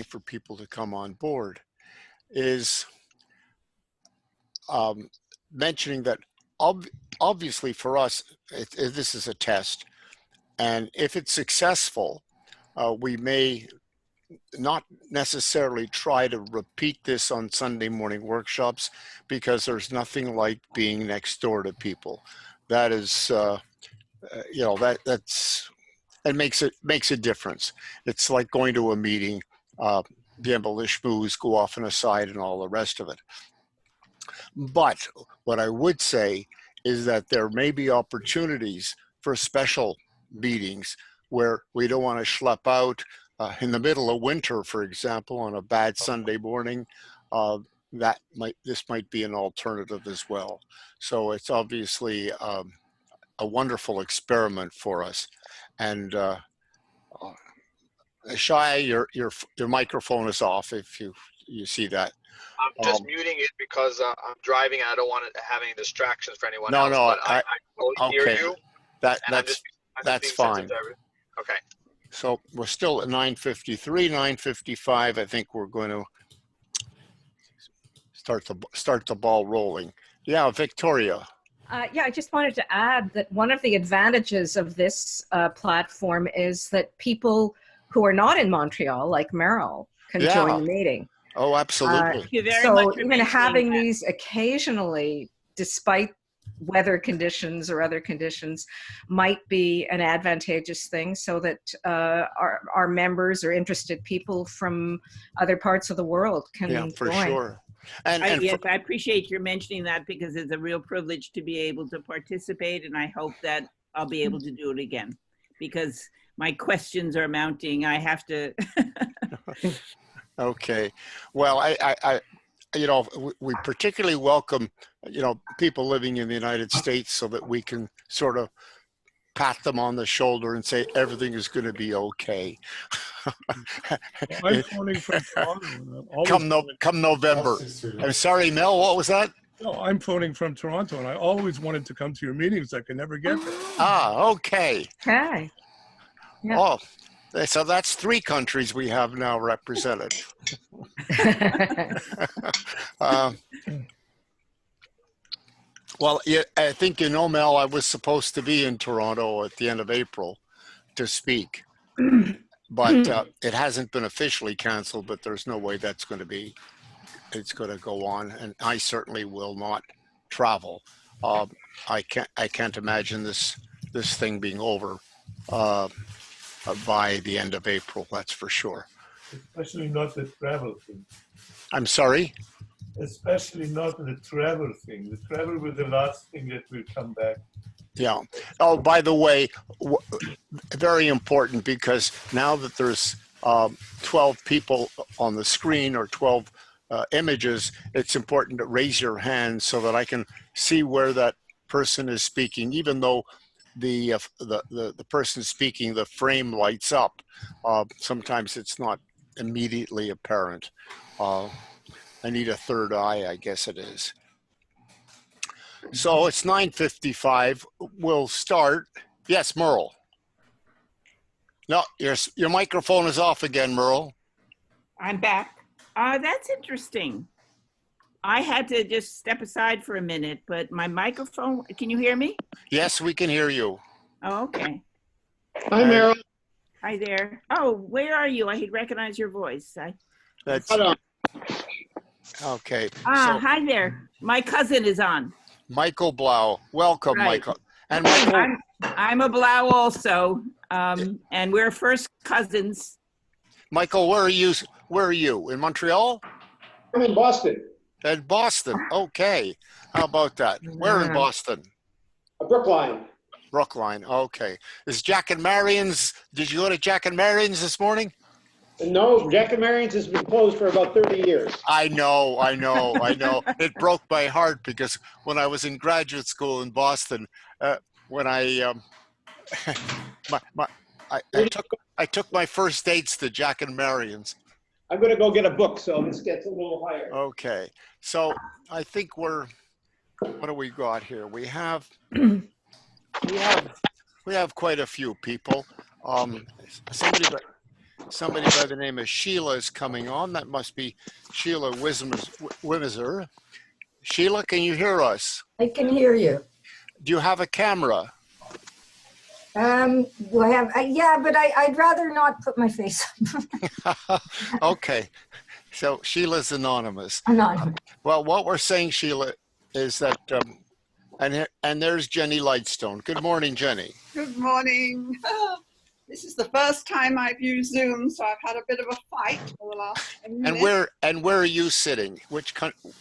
for people to come on board is mentioning that obviously for us, this is a test. And if it's successful, we may not necessarily try to repeat this on Sunday morning workshops, because there's nothing like being next door to people. That is, it makes a difference. It's like going to a meeting, be able to schmooze, go off on a side, and all the rest of it. But what I would say is that there may be opportunities for special meetings where we don't want to schlep out in the middle of winter, for example, on a bad Sunday morning. This might be an alternative as well. So it's obviously a wonderful experiment for us. And Shai, your microphone is off if you see that. I'm just muting it because I'm driving and I don't want to have any distractions for anyone else. No, but I totally hear you. That's fine. Okay. So we're still at 9:53, 9:55. I think we're going to start the ball rolling. Yeah, Victoria. Yeah, I just wanted to add that one of the advantages of this platform is that people who are not in Montreal, like Merrill, can join the meeting. Oh, absolutely. Thank you very much. So even having these occasionally, despite weather conditions or other conditions, might be an advantageous thing, so that our members or interested people from other parts of the world can join. For sure. Yes, I appreciate your mentioning that, because it's a real privilege to be able to participate, and I hope that I'll be able to do it again, because my questions are mounting. I have to. Okay. Well, we particularly welcome, people living in the United States, so that we can sort of pat them on the shoulder and say everything is going to be okay. I'm phoning from Toronto. Come November. I'm sorry, Mel, what was that? No, I'm phoning from Toronto, and I always wanted to come to your meetings. I could never get there. Ah, okay. Okay. Yeah. Oh, so that's 3 countries we have now represented. Well, I think Mel, I was supposed to be in Toronto at the end of April to speak, but it hasn't been officially canceled, but there's no way it's going to go on, and I certainly will not travel. I can't imagine this thing being over by the end of April, that's for sure. Especially not the travel thing. I'm sorry? Especially not the travel thing. The travel was the last thing that will come back. Yeah. Oh, by the way, very important, because now that there's 12 people on the screen, or 12 images, it's important to raise your hand so that I can see where that person is speaking, even though the person speaking, the frame lights up. Sometimes it's not immediately apparent. I need a third eye, I guess it is. So it's 9:55. We'll start. Yes, Merle. No, your microphone is off again, Merle. I'm back. That's interesting. I had to just step aside for a minute, but my microphone, can you hear me? Yes, we can hear you. Oh, okay. Hi, Merrill. Hi there. Oh, where are you? I recognize your voice. Hold on. Okay. Hi there. My cousin is on. Michael Blau. Welcome, Right. Michael. And Michael. I'm a Blau also, and we're first cousins. Michael, where are you? Where are you? In Montreal? I'm in Boston. In Boston. Okay. How about that? Where in Boston? Brookline. Brookline. Okay. Is Jack and Marion's? Did you go to Jack and Marion's this morning? No, Jack and Marion's has been closed for about 30 years. I know. It broke my heart, because when I was in graduate school in Boston, when I took my first dates to Jack and Marion's. I'm going to go get a book, so this gets a little higher. Okay. So I think what do we got here? We have somebody by the name of Sheila is coming on. That must be Sheila Wimser. Sheila, can you hear us? I can hear you. Do you have a camera? Do I have? Yeah, but I'd rather not put my face up. Okay, so Sheila's anonymous. Anonymous. Well, what we're saying, Sheila, is that, and there's Jenny Lightstone. Good morning, Jenny. Good morning. This is the first time I've used Zoom, so I've had a bit of a fight for the last 10 minutes. And where are you sitting? Which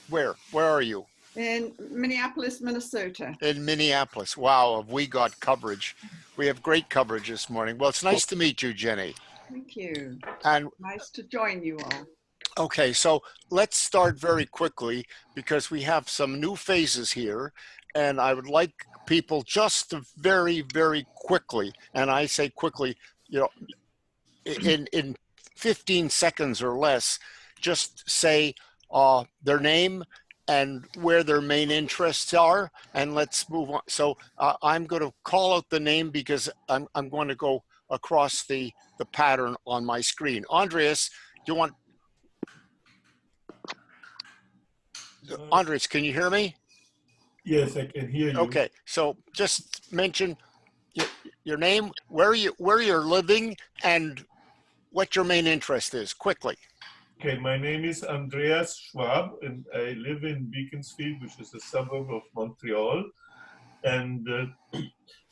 where are you? In Minneapolis, Minnesota. In Minneapolis. Wow, have we got coverage? We have great coverage this morning. Well, it's nice to meet you, Jenny. Thank you. And Nice to join you all. okay, so let's start very quickly because we have some new phases here, and I would like people just to very, very quickly, and I say quickly, you know, in 15 seconds or less, just say their name and where their main interests are, and let's move on. So I'm going to call out the name because I'm going to go across the pattern on my screen. Andreas, do you want? Andres, can you hear me? Yes, I can hear you. Okay, so just mention your name, where you're living, and what your main interest is, quickly. Okay, my name is Andreas Schwab, and I live in Beaconsfield, which is a suburb of Montreal. And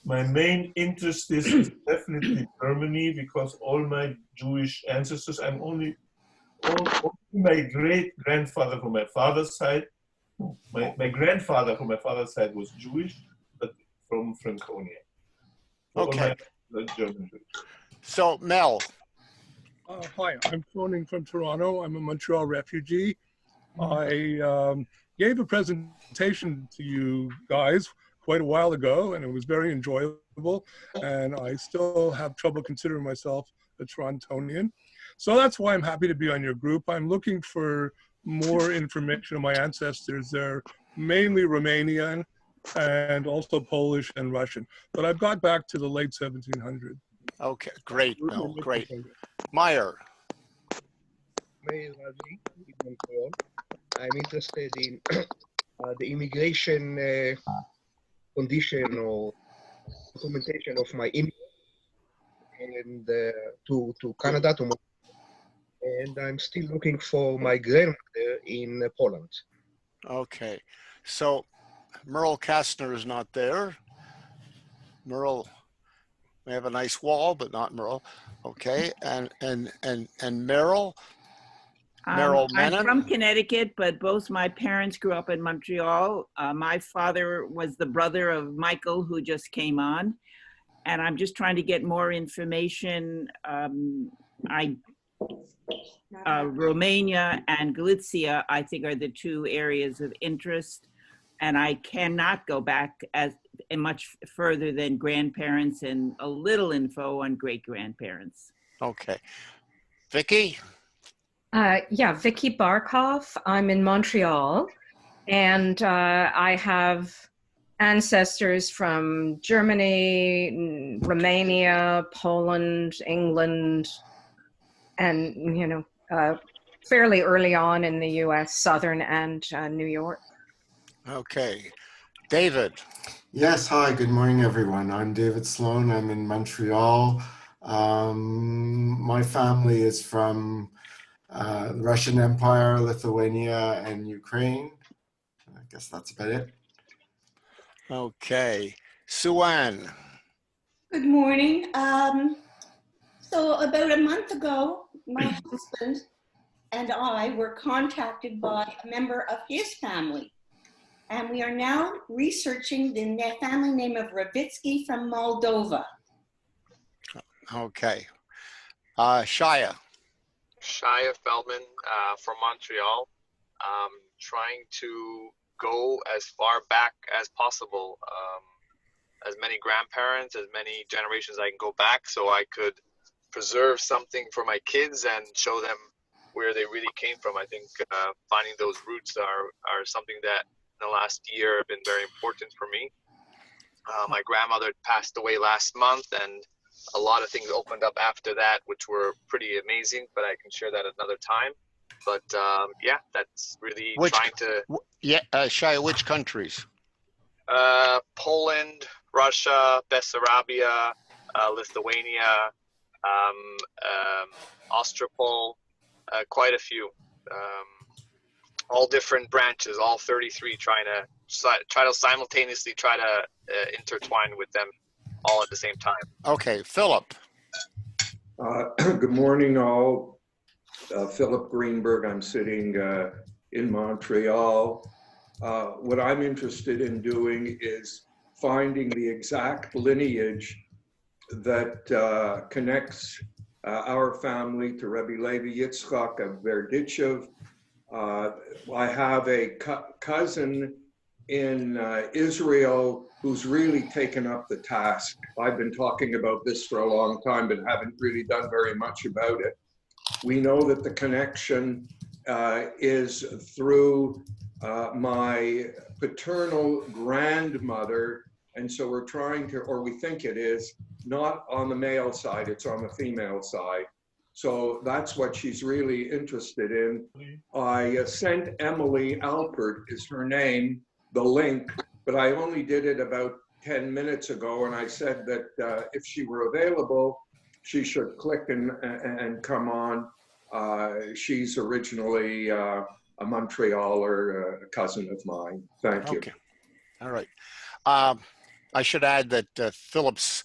my main interest is definitely Germany, because all my Jewish ancestors, only my great-grandfather from my father's side, my grandfather from my father's side was Jewish, but from Franconia. Okay. German Jewish. So Mel. Hi, I'm phoning from Toronto. I'm a Montreal refugee. I gave a presentation to you guys quite a while ago, and it was very enjoyable. And I still have trouble considering myself a Torontonian. So that's why I'm happy to be on your group. I'm looking for more information on my ancestors. They're mainly Romanian and also Polish and Russian. But I've got back to the late 1700s. Okay, great, Mel, great. Meyer. Meir Ravi in Montreal. I'm interested in the immigration condition or documentation of my immigrant and to Canada, to Montreal. And I'm still looking for my grandmother in Poland. Okay, so Merle Kastner is not there. Merle, we have a nice wall, but not Merle. Okay, and Merrill. Merrill Menon. I'm from Connecticut, but both my parents grew up in Montreal. My father was the brother of Michael, who just came on, and I'm just trying to get more information. Romania and Galicia, I think, are the two areas of interest, and I cannot go back as much further than grandparents and a little info on great-grandparents. Okay. Vicky? Yeah, Vicky Barkhoff. I'm in Montreal, and I have ancestors from Germany, Romania, Poland, England, and, you know, fairly early on in the US, Southern and New York. Okay. David. Yes, hi, good morning, everyone. I'm David Sloan. I'm in Montreal. My family is from the Russian Empire, Lithuania, and Ukraine. I guess that's about it. Okay. Sue-Ann. Good morning. So about a month ago, my husband and I were contacted by a member of his family. And we are now researching the family name of Ravitsky from Moldova. Okay. Shia. Shia Feldman from Montreal. Trying to go as far back as possible. As many grandparents, as many generations I can go back, so I could preserve something for my kids and show them where they really came from. I think finding those roots are something that in the last year have been very important for me. My grandmother passed away last month, and a lot of things opened up after that, which were pretty amazing, but I can share that another time. But yeah, that's really trying to. Shia, which countries? Poland, Russia, Bessarabia, Lithuania, Ostropol, quite a few. All different branches, all 33, try to simultaneously try to intertwine with them all at the same time. Okay, Philip. Good morning, all. Philip Greenberg. I'm sitting in Montreal. What I'm interested in doing is finding the exact lineage that connects our family to Rebbe Levi Yitzchak of Berdichev. I have a cousin in Israel who's really taken up the task. I've been talking about this for a long time, but haven't really done very much about it. We know that the connection is through my paternal grandmother, and so we're trying to, or we think it is, not on the male side, it's on the female side. So that's what she's really interested in. I sent Emily Alpert, is her name, the link, but I only did it about 10 minutes ago, and I said that if she were available, she should click and come on. She's originally a Montrealer, a cousin of mine. Thank you. Okay. All right. I should add that Philip's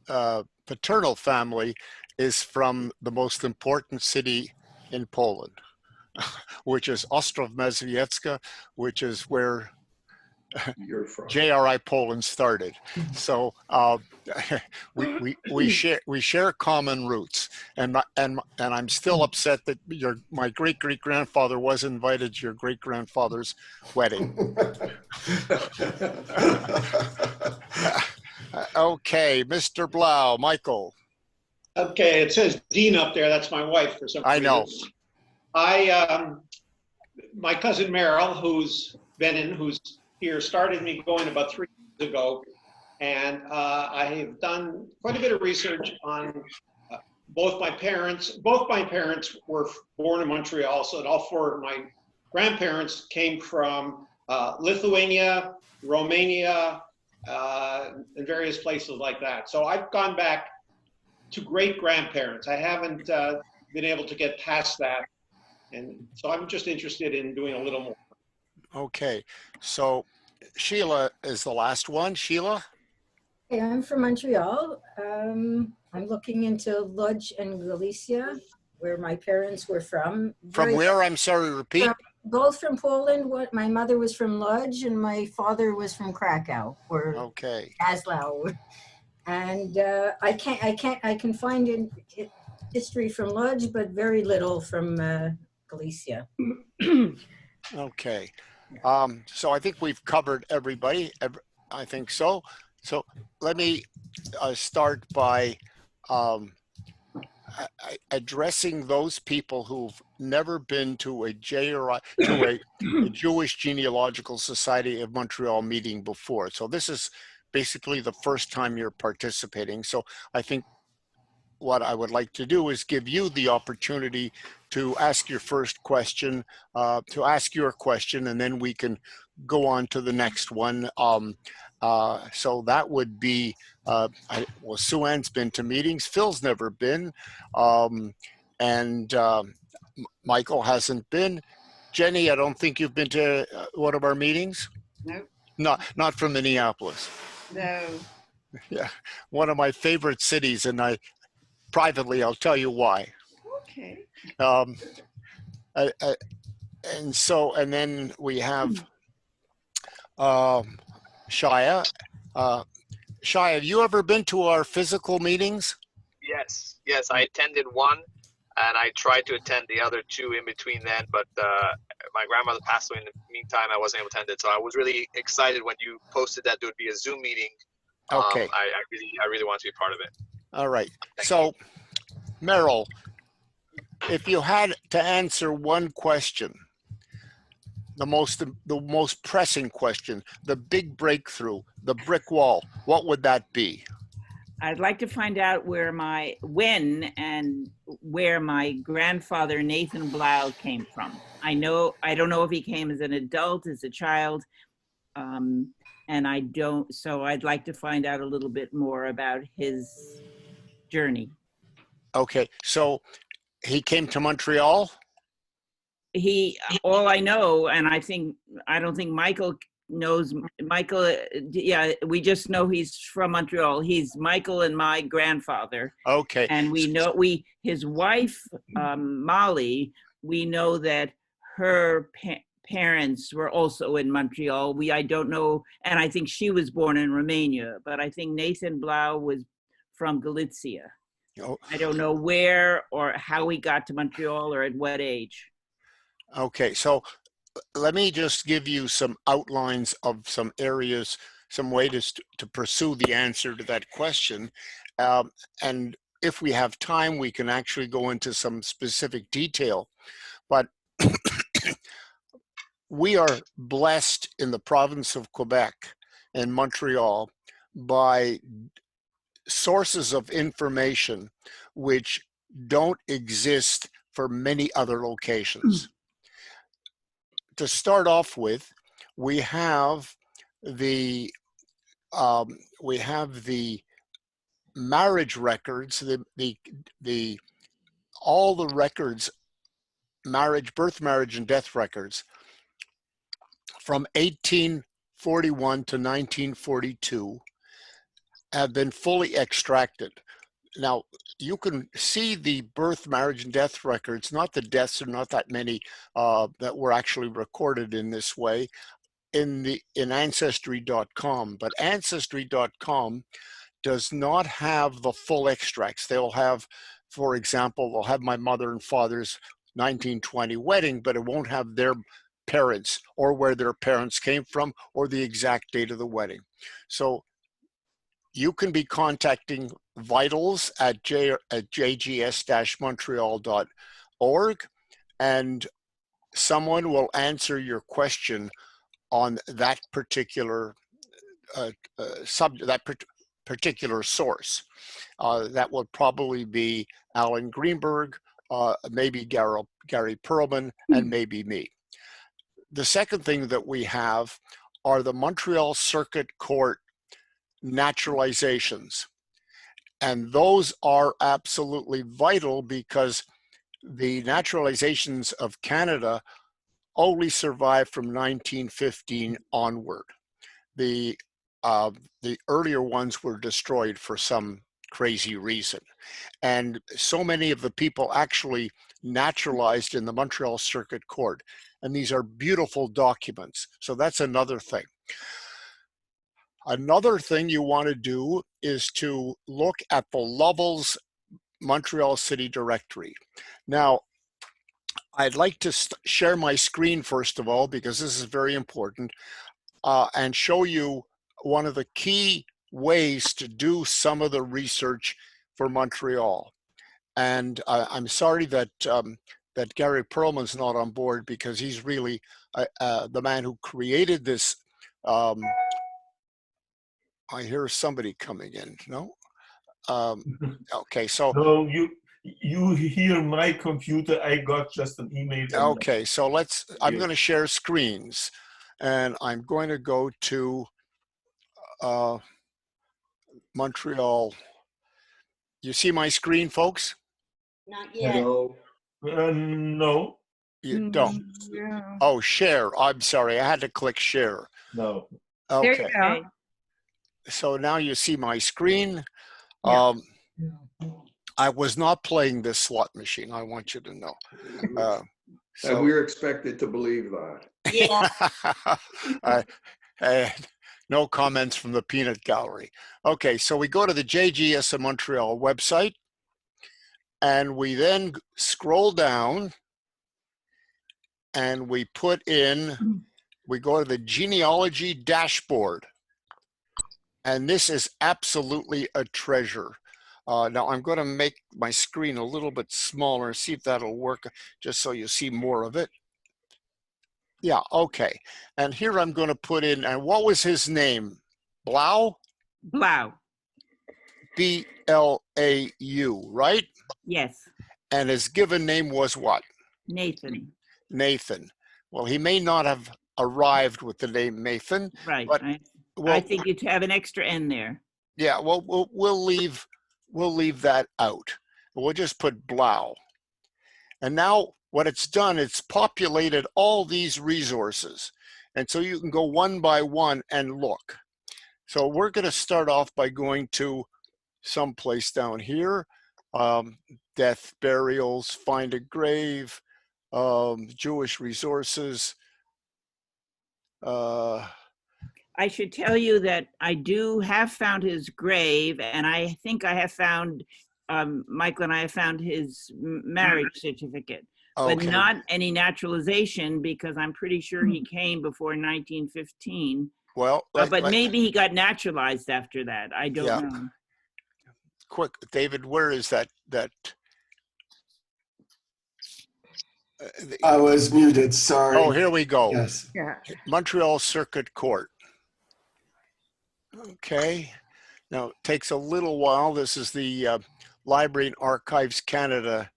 paternal family is from the most important city in Poland, which is Ostrów Mazowiecka, which is where JRI Poland started. So we share common roots, and I'm still upset that my great grandfather was invited to your great grandfather's wedding. Okay, Mr. Blau, Michael. Okay, it says Dean up there. That's my wife for some reason. I know. My cousin Merrill, who's here, started me going about 3 years ago, and I have done quite a bit of research on both my parents. Both my parents were born in Montreal, so all four of my grandparents came from Lithuania, Romania, and various places like that. So I've gone back to great-grandparents. I haven't been able to get past that, and so I'm just interested in doing a little more. Okay, so Sheila is the last one. Sheila? Hey, I'm from Montreal. I'm looking into Łódź and Galicia, where my parents were from. From where? I'm sorry, repeat. Both from Poland. My mother was from Łódź and my father was from Krakow, or Gazlau. And I can find in history from Łódź, but very little from Galicia. Okay. So I think we've covered everybody. I think so. So let me start by addressing those people who've never been to a Jewish Genealogical Society of Montreal meeting before. So this is basically the first time you're participating. So I think what I would like to do is give you the opportunity to ask your first question, and then we can go on to the next one. So that would be, Sue Ann's been to meetings, Phil's never been, and Michael hasn't been. Jenny, I don't think you've been to one of our meetings? No. Not from Minneapolis. No. Yeah, one of my favorite cities, and privately, I'll tell you why. Okay. And then we have Shia. Shia, have you ever been to our physical meetings? Yes, I attended one, and I tried to attend the other two in between then, but my grandmother passed away in the meantime. I wasn't able to attend it, so I was really excited when you posted that there would be a Zoom meeting. Okay. I really want to be part of it. All right. So, Merrill, if you had to answer one question, the most pressing question, the big breakthrough, the brick wall, what would that be? I'd like to find out when and where my grandfather Nathan Blau came from. I don't know if he came as an adult, as a child, and so I'd like to find out a little bit more about his journey. Okay, so he came to Montreal? All I know, and I don't think Michael knows, yeah, we just know he's from Montreal. He's Michael and my grandfather. Okay. And we know, his wife, Molly, we know that her parents were also in Montreal. I don't know, and I think she was born in Romania, but I think Nathan Blau was from Galicia. Oh. I don't know where or how he got to Montreal or at what age. Okay, so let me just give you some outlines of some areas, some ways to pursue the answer to that question. And if we have time, we can actually go into some specific detail. But we are blessed in the province of Quebec and Montreal by sources of information which don't exist for many other locations. To start off with, we have the marriage records, all the records, birth, marriage, and death records from 1841 to 1942 have been fully extracted. Now, you can see the birth, marriage, and death records, not the deaths, are not that many that were actually recorded in this way in Ancestry.com, but Ancestry.com does not have the full extracts. They'll have, for example, they'll have my mother and father's 1920 wedding, but it won't have their parents or where their parents came from or the exact date of the wedding. So you can be contacting Vitals at jgs-montreal.org, and someone will answer your question on that particular particular source. That would probably be Alan Greenberg, maybe Gary Perlman, and maybe me. The second thing that we have are the Montreal Circuit Court naturalizations. And those are absolutely vital because the naturalizations of Canada only survived from 1915 onward. The earlier ones were destroyed for some crazy reason. And so many of the people actually naturalized in the Montreal Circuit Court. And these are beautiful documents. So that's another thing. Another thing you want to do is to look at the Lovell's Montreal City Directory. Now, I'd like to share my screen first of all, because this is very important, and show you one of the key ways to do some of the research for Montreal. And I'm sorry that that Gary Perlman's not on board, because he's really the man who created this. I hear somebody coming in. No? Okay, so. No, you hear my computer. I got just an email. Okay, so I'm going to share screens, and I'm going to go to Montreal. You see my screen, folks? Not yet. No. No. You don't? Yeah. Oh, share. I'm sorry. I had to click share. No. Okay. There you go. So now you see my screen. Yeah. I was not playing this slot machine. I want you to know. And we're expected to believe that. Yeah. No comments from the peanut gallery. Okay, so we go to the JGS of Montreal website, and we then scroll down, and we put in, we go to the Genealogy Dashboard. And this is absolutely a treasure. Now I'm going to make my screen a little bit smaller, see if that'll work, just so you see more of it. Yeah, okay. And here I'm going to put in, and what was his name? Blau? Blau. B-L-A-U, right? Yes. And his given name was what? Nathan. Nathan. Well, he may not have arrived with the name Nathan. Right. But I think you'd have an extra N there. Yeah, well, we'll leave that out. We'll just put Blau. And now what it's done, it's populated all these resources. And so you can go one by one and look. So we're going to start off by going to someplace down here. Death, burials, find a grave, Jewish resources. I should tell you that I do have found his grave, and I think I have found, Michael and I have found his marriage certificate, but not any naturalization, because I'm pretty sure he came before 1915. Well, but maybe he got naturalized after that. I don't know. Quick, David, where is that? I was muted, sorry. Oh, here we go. Yes. Yeah. Montreal Circuit Court. Okay. Now, it takes a little while. This is the Library and Archives Canada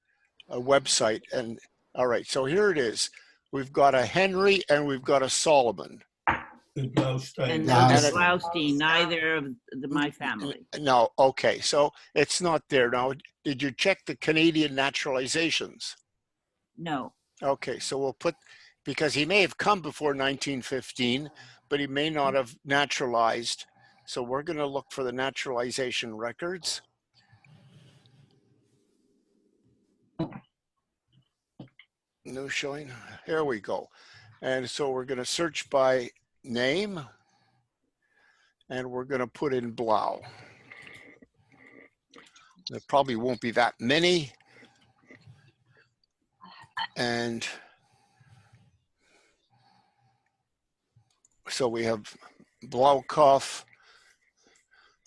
website. And all right, so here it is. We've got a Henry and we've got a Solomon. And Blaustein, neither of my family. No, okay, so it's not there. Now, did you check the Canadian naturalizations? No. Okay, so we'll put, because he may have come before 1915, but he may not have naturalized. So we're going to look for the naturalization records. No showing. Here we go. And so we're going to search by name, and we're going to put in Blau. There probably won't be that many. And so we have Blaukoff.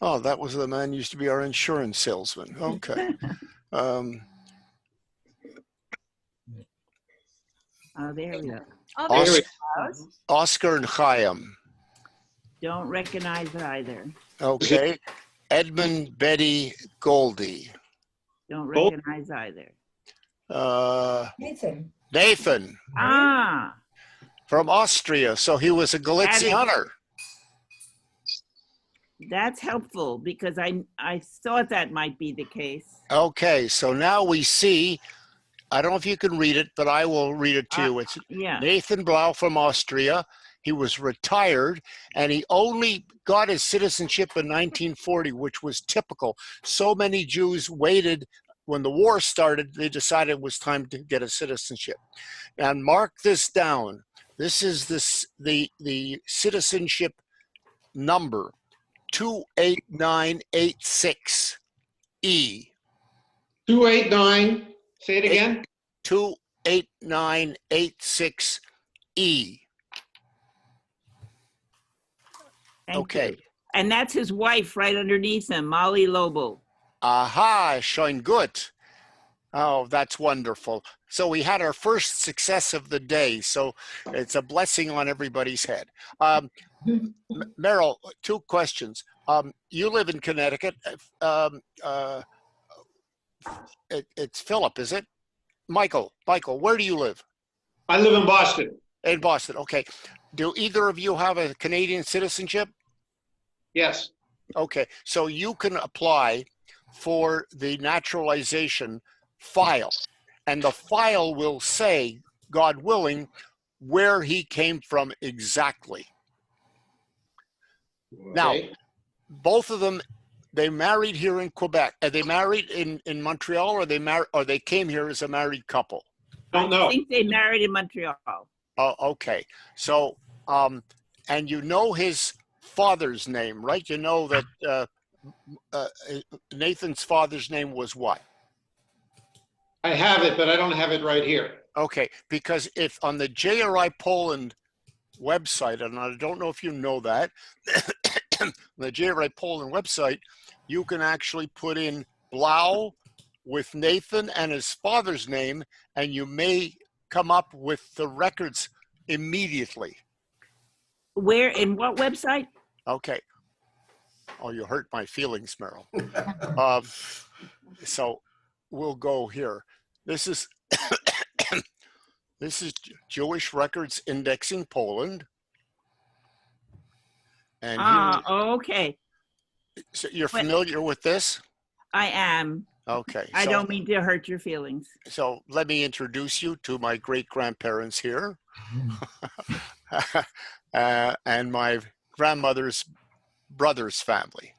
Oh, that was the man who used to be our insurance salesman. Okay. There we go. Oscar and Chaim. Don't recognize either. Okay. Edmund, Betty, Goldie. Don't recognize either. Nathan. Ah. From Austria. So he was a Galicianer. That's helpful, because I thought that might be the case. Okay, so now we see, I don't know if you can read it, but I will read it to you. It's Nathan Blau from Austria. He was retired, and he only got his citizenship in 1940, which was typical. So many Jews waited. When the war started, they decided it was time to get a citizenship. And mark this down. This is the citizenship number, 28986E. 289, say it again. 28986E. Okay. And that's his wife right underneath him, Molly Lobo. Aha, schön gut. Oh, that's wonderful. So we had our first success of the day. So it's a blessing on everybody's head. Meryl, 2 questions. You live in Connecticut. It's Philip, is it? Michael, where do you live? I live in Boston. In Boston, okay. Do either of you have a Canadian citizenship? Yes. Okay, so you can apply for the naturalization file, and the file will say, God willing, where he came from exactly. Okay. Now, both of them, they married here in Quebec. Are they married in Montreal, or they came here as a married couple? Don't know. I think they married in Montreal. Oh, okay. So, and you know his father's name, right? You know that Nathan's father's name was what? I have it, but I don't have it right here. Okay, because if on the JRI Poland website, and I don't know if you know that, the JRI Poland website, you can actually put in Blau with Nathan and his father's name, and you may come up with the records immediately. Where, in what website? Okay. Oh, you hurt my feelings, Merrill. So we'll go here. This is this is Jewish Records Indexing Poland. And okay. So you're familiar with this? I am. Okay. I don't mean to hurt your feelings. So let me introduce you to my great-grandparents here. And my grandmother's brother's family.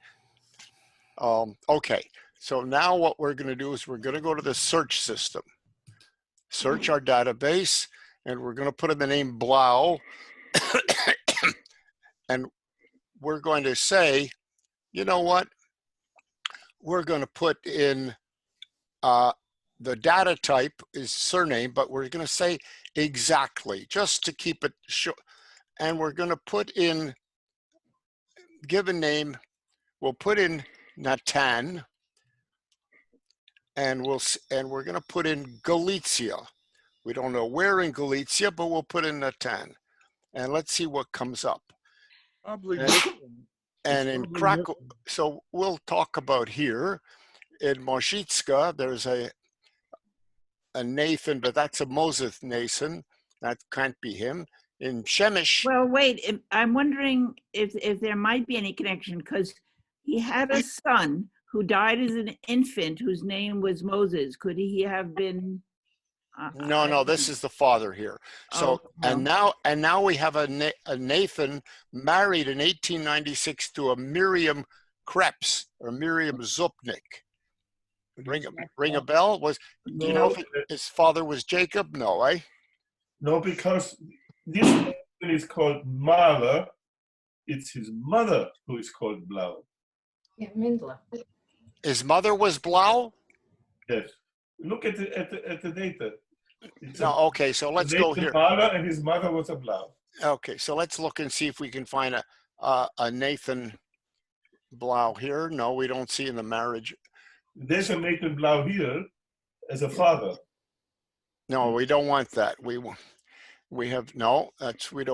Okay, so now what we're going to do is we're going to go to the search system, search our database, and we're going to put in the name Blau, and we're going to say, you know what, we're going to put in the data type is surname, but we're going to say exactly, just to keep it short. And we're going to put in given name, we'll put in Natan, and we're going to put in Galicia. We don't know where in Galicia, but we'll put in Natan, and let's see what comes up. Probably. And in Krakow, so we'll talk about here in Moshitska, there's a Nathan, but that's a Moses Nathan. That can't be him. In Shemish. Well, wait, I'm wondering if there might be any connection, because he had a son who died as an infant whose name was Moses. Could he have been? No, this is the father here. So, and now we have a Nathan married in 1896 to a Miriam Krebs or Miriam Zupnik. Ring a bell? Do you know if his father was Jacob? No, eh? No, because this Nathan is called Mara. It's his mother who is called Blau. Yeah, Mindla. His mother was Blau? Yes. Look at the data. Okay, so let's go here. Mara and his mother was a Blau. Okay, so let's look and see if we can find a Nathan Blau here. No, we don't see in the marriage. There's a Nathan Blau here as a father. No, we don't want that. We don't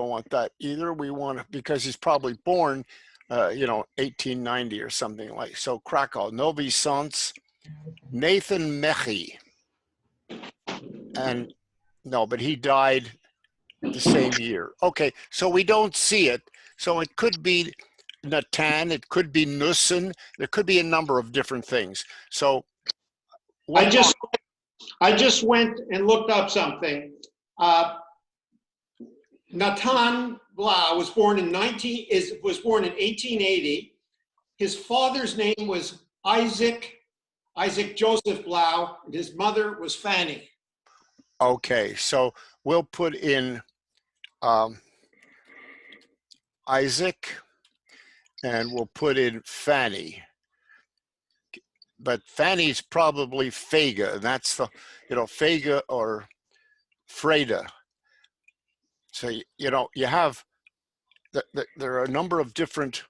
want that either. We want, because he's probably born, 1890 or something like. So Krakow, Novi Sącz, Nathan Mechi, and no, but he died the same year. Okay, so we don't see it. So it could be Natan, it could be Nussen, there could be a number of different things. So I just went and looked up something. Natan Blau was born in 1880. His father's name was Isaac Joseph Blau, and his mother was Fanny. Okay, so we'll put in Isaac, and we'll put in Fanny. But Fanny's probably Fega, and that's the, Fega or Freda. So, you have, there are a number of different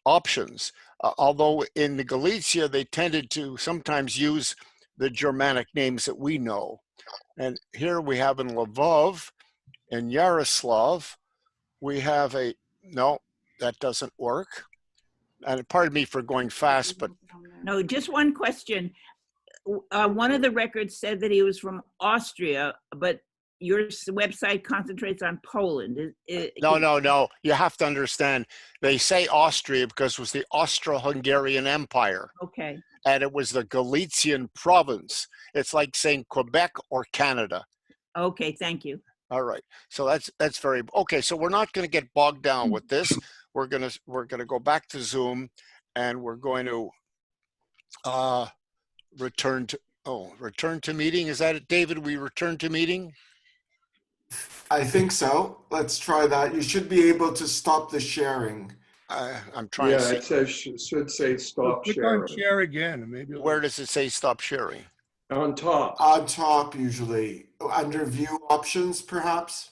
options. Although in the Galicia, they tended to sometimes use the Germanic names that we know. And here we have in Lvov, in Yaroslav, we have no, that doesn't work. And pardon me for going fast, but. No, just one question. One of the records said that he was from Austria, but your website concentrates on Poland. No. You have to understand, they say Austria because it was the Austro-Hungarian Empire. Okay. And it was the Galician province. It's like saying Quebec or Canada. Okay, thank you. All right. So that's very, okay. So we're not going to get bogged down with this. We're going to go back to Zoom, and we're going to return to meeting. Is that it, David? We return to meeting? I think so. Let's try that. You should be able to stop the sharing. I'm trying to see. Yeah, it should say stop sharing. Share again. Maybe. Where does it say stop sharing? On top. On top, usually. Under view options, perhaps.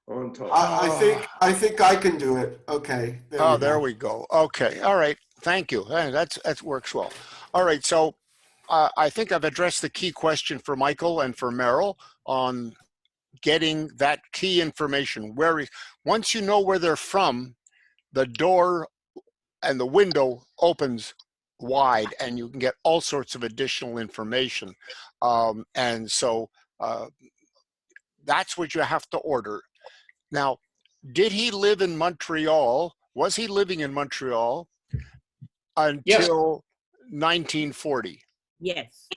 On top. I think I can do it. Okay. There we go. Okay. All right. Thank you. That works well. All right. So I think I've addressed the key question for Michael and for Merrill on getting that key information. Once you know where they're from, the door and the window opens wide, and you can get all sorts of additional information. And so that's what you have to order. Now, did he live in Montreal? Was he living in Montreal until 1940? Yes.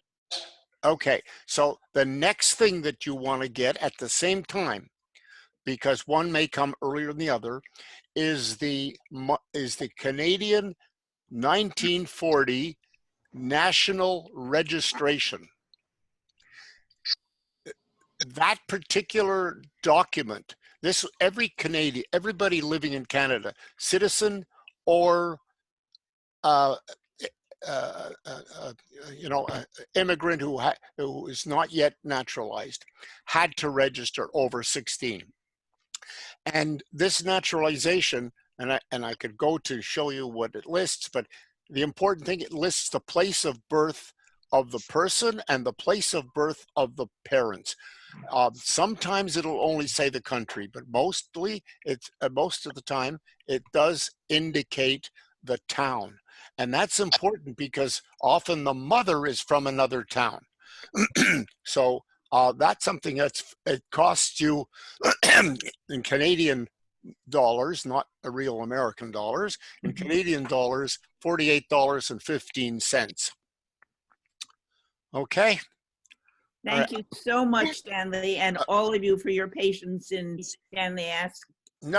Okay, so the next thing that you want to get at the same time, because one may come earlier than the other, is the Canadian 1940 national registration. That particular document, everybody living in Canada, citizen or immigrant who is not yet naturalized, had to register over 16. And this naturalization, and I could go to show you what it lists, but the important thing, it lists the place of birth of the person and the place of birth of the parents. Sometimes it'll only say the country, but mostly most of the time it does indicate the town. And that's important because often the mother is from another town. So that's something it costs you in Canadian dollars, not a real American dollars, in Canadian dollars, $48.15. Okay. Thank you so much, Stanley, and all of you for your patience in Stanley answering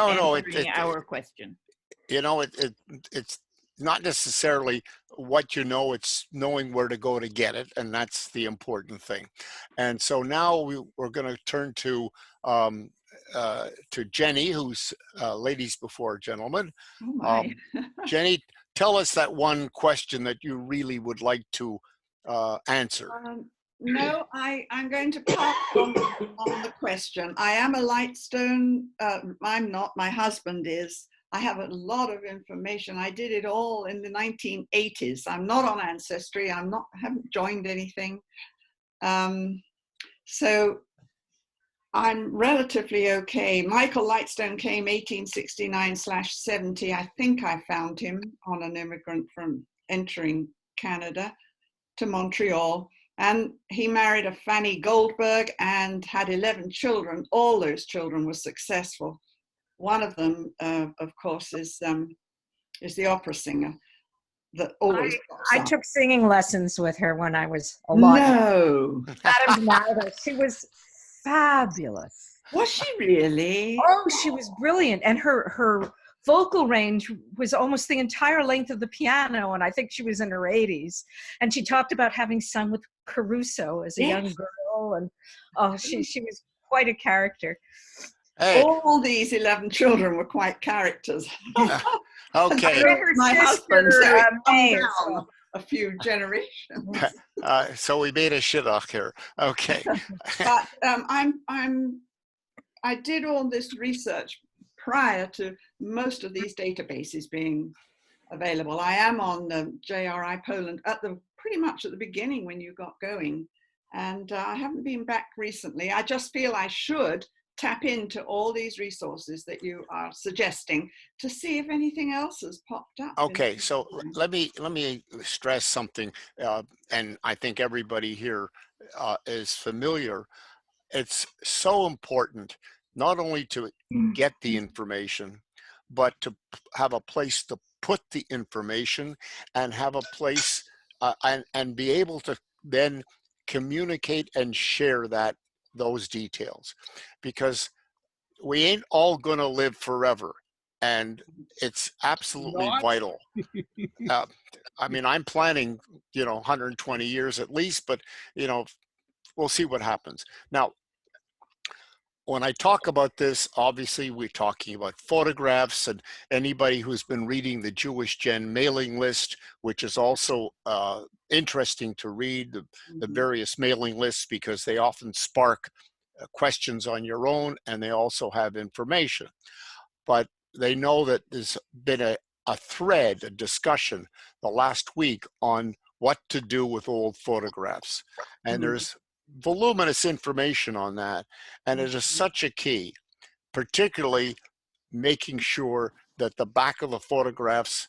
our question. It's not necessarily what you know, it's knowing where to go to get it, and that's the important thing. And so now we're going to turn to Jenny, who's ladies before gentlemen. Oh my. Jenny, tell us that one question that you really would like to answer. No, I'm going to pass on the question. I am a Lightstone. I'm not. My husband is. I have a lot of information. I did it all in the 1980s. I'm not on Ancestry. Haven't joined anything. So I'm relatively okay. Michael Lightstone came 1869/70. I think I found him on an immigrant from entering Canada to Montreal. And he married a Fanny Goldberg and had 11 children. All those children were successful. One of them, of course, is the opera singer that always. I took singing lessons with her when I was a lot. No. Madame Denardo. She was fabulous. Was she really? Oh, she was brilliant, and her vocal range was almost the entire length of the piano, and I think she was in her 80s. And she talked about having sung with Caruso as a young girl, and she was quite a character. Hey. All these 11 children were quite characters. Okay. My husband down a few generations. So we made a shidduch here. Okay. But I did all this research prior to most of these databases being available. I am on the JRI Poland pretty much at the beginning when you got going, and I haven't been back recently. I just feel I should tap into all these resources that you are suggesting to see if anything else has popped up. Okay, so let me stress something, and I think everybody here is familiar. It's so important not only to get the information, but to have a place to put the information and have a place and be able to then communicate and share those details, because we ain't all gonna live forever, and it's absolutely vital. I mean, I'm planning 120 years at least, but we'll see what happens. Now, when I talk about this, obviously we're talking about photographs, and anybody who's been reading the Jewish Gen mailing list, which is also interesting to read, the various mailing lists, because they often spark questions on your own, and they also have information. But they know that there's been a thread, a discussion the last week on what to do with old photographs. And there's voluminous information on that. And it is such a key, particularly making sure that the back of the photographs,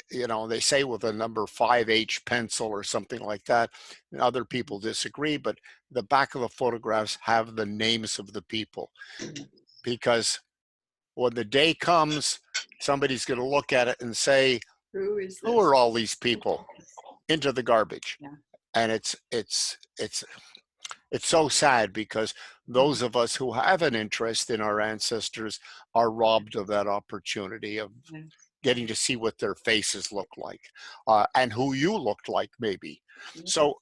you know, they say with a number 5H pencil or something like that, and other people disagree, but the back of the photographs have the names of the people, because when the day comes, somebody's going to look at it and say, who are all these people? Into the garbage. Yeah. And it's so sad, because those of us who have an interest in our ancestors are robbed of that opportunity of getting to see what their faces look like, and who you looked like, maybe. So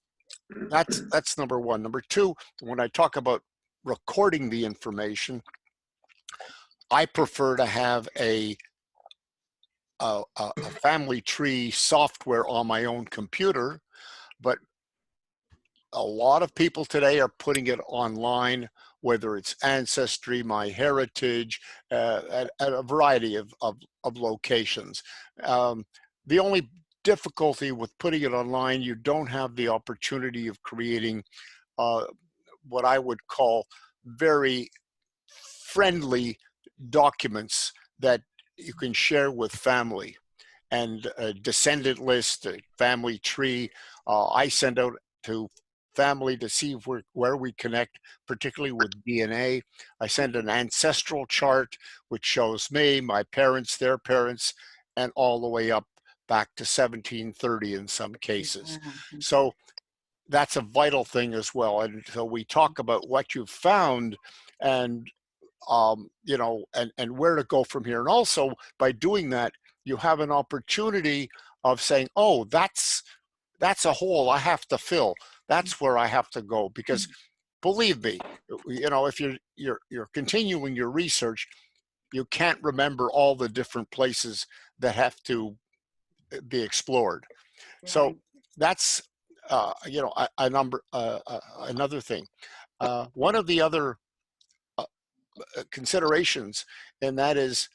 that's number one. Number two, when I talk about recording the information, I prefer to have a family tree software on my own computer, but a lot of people today are putting it online, whether it's Ancestry, MyHeritage, at a variety of locations. The only difficulty with putting it online, you don't have the opportunity of creating what I would call very friendly documents that you can share with family, and a descendant list, a family tree. I send out to family to see where we connect, particularly with DNA. I send an ancestral chart, which shows me, my parents, their parents, and all the way up back to 1730 in some cases. So that's a vital thing as well. And so we talk about what you've found, and you know, and where to go from here. And also by doing that, you have an opportunity of saying, oh, that's a hole I have to fill. That's where I have to go. Because believe me, you know, if you're continuing your research, you can't remember all the different places that have to be explored. So that's you know, another thing. One of the other considerations, and that is,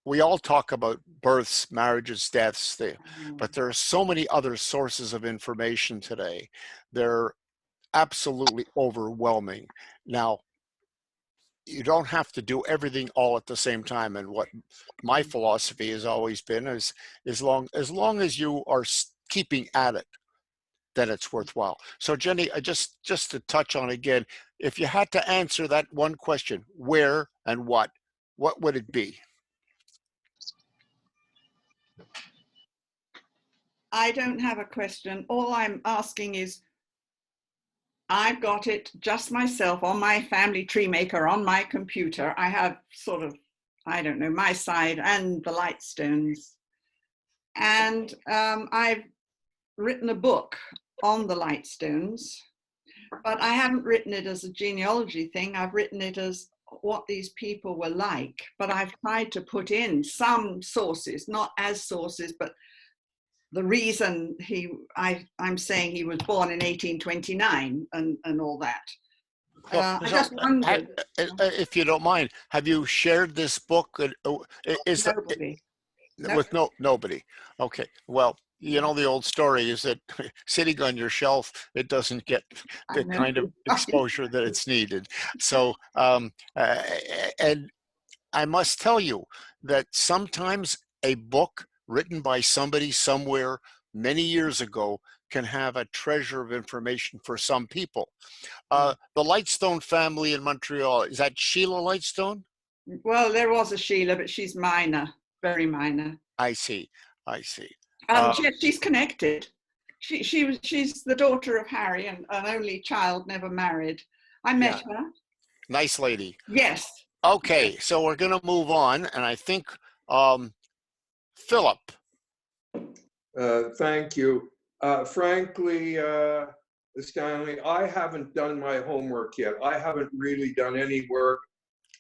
we all talk about births, marriages, deaths, but there are so many other sources of information today. They're absolutely overwhelming. Now, you don't have to do everything all at the same time. And what my philosophy has always been is, as long as you are keeping at it, then it's worthwhile. So Jenny, just to touch on again, if you had to answer that one question, where and what would it be? I don't have a question. All I'm asking is, I've got it just myself on my family tree maker on my computer. I have sort of, I don't know, my side and the Lightstones. And I've written a book on the Lightstones, but I haven't written it as a genealogy thing. I've written it as what these people were like, but I've tried to put in some sources, not as sources, but the reason I'm saying he was born in 1829 and all that. Well, I just wondered. If you don't mind, have you shared this book? Nobody. With nobody. Okay. Well, you know, the old story is that sitting on your shelf, it doesn't get the kind of exposure that it's needed. So, and I must tell you that sometimes a book written by somebody somewhere many years ago can have a treasure of information for some people. The Lightstone family in Montreal, is that Sheila Lightstone? Well, there was a Sheila, but she's minor, very minor. I see. She's connected. She's the daughter of Harry, and an only child, never married. I met her. Nice lady. Yes. Okay, so we're going to move on, and I think Philip. Thank you. Frankly, Stanley, I haven't done my homework yet. I haven't really done any work.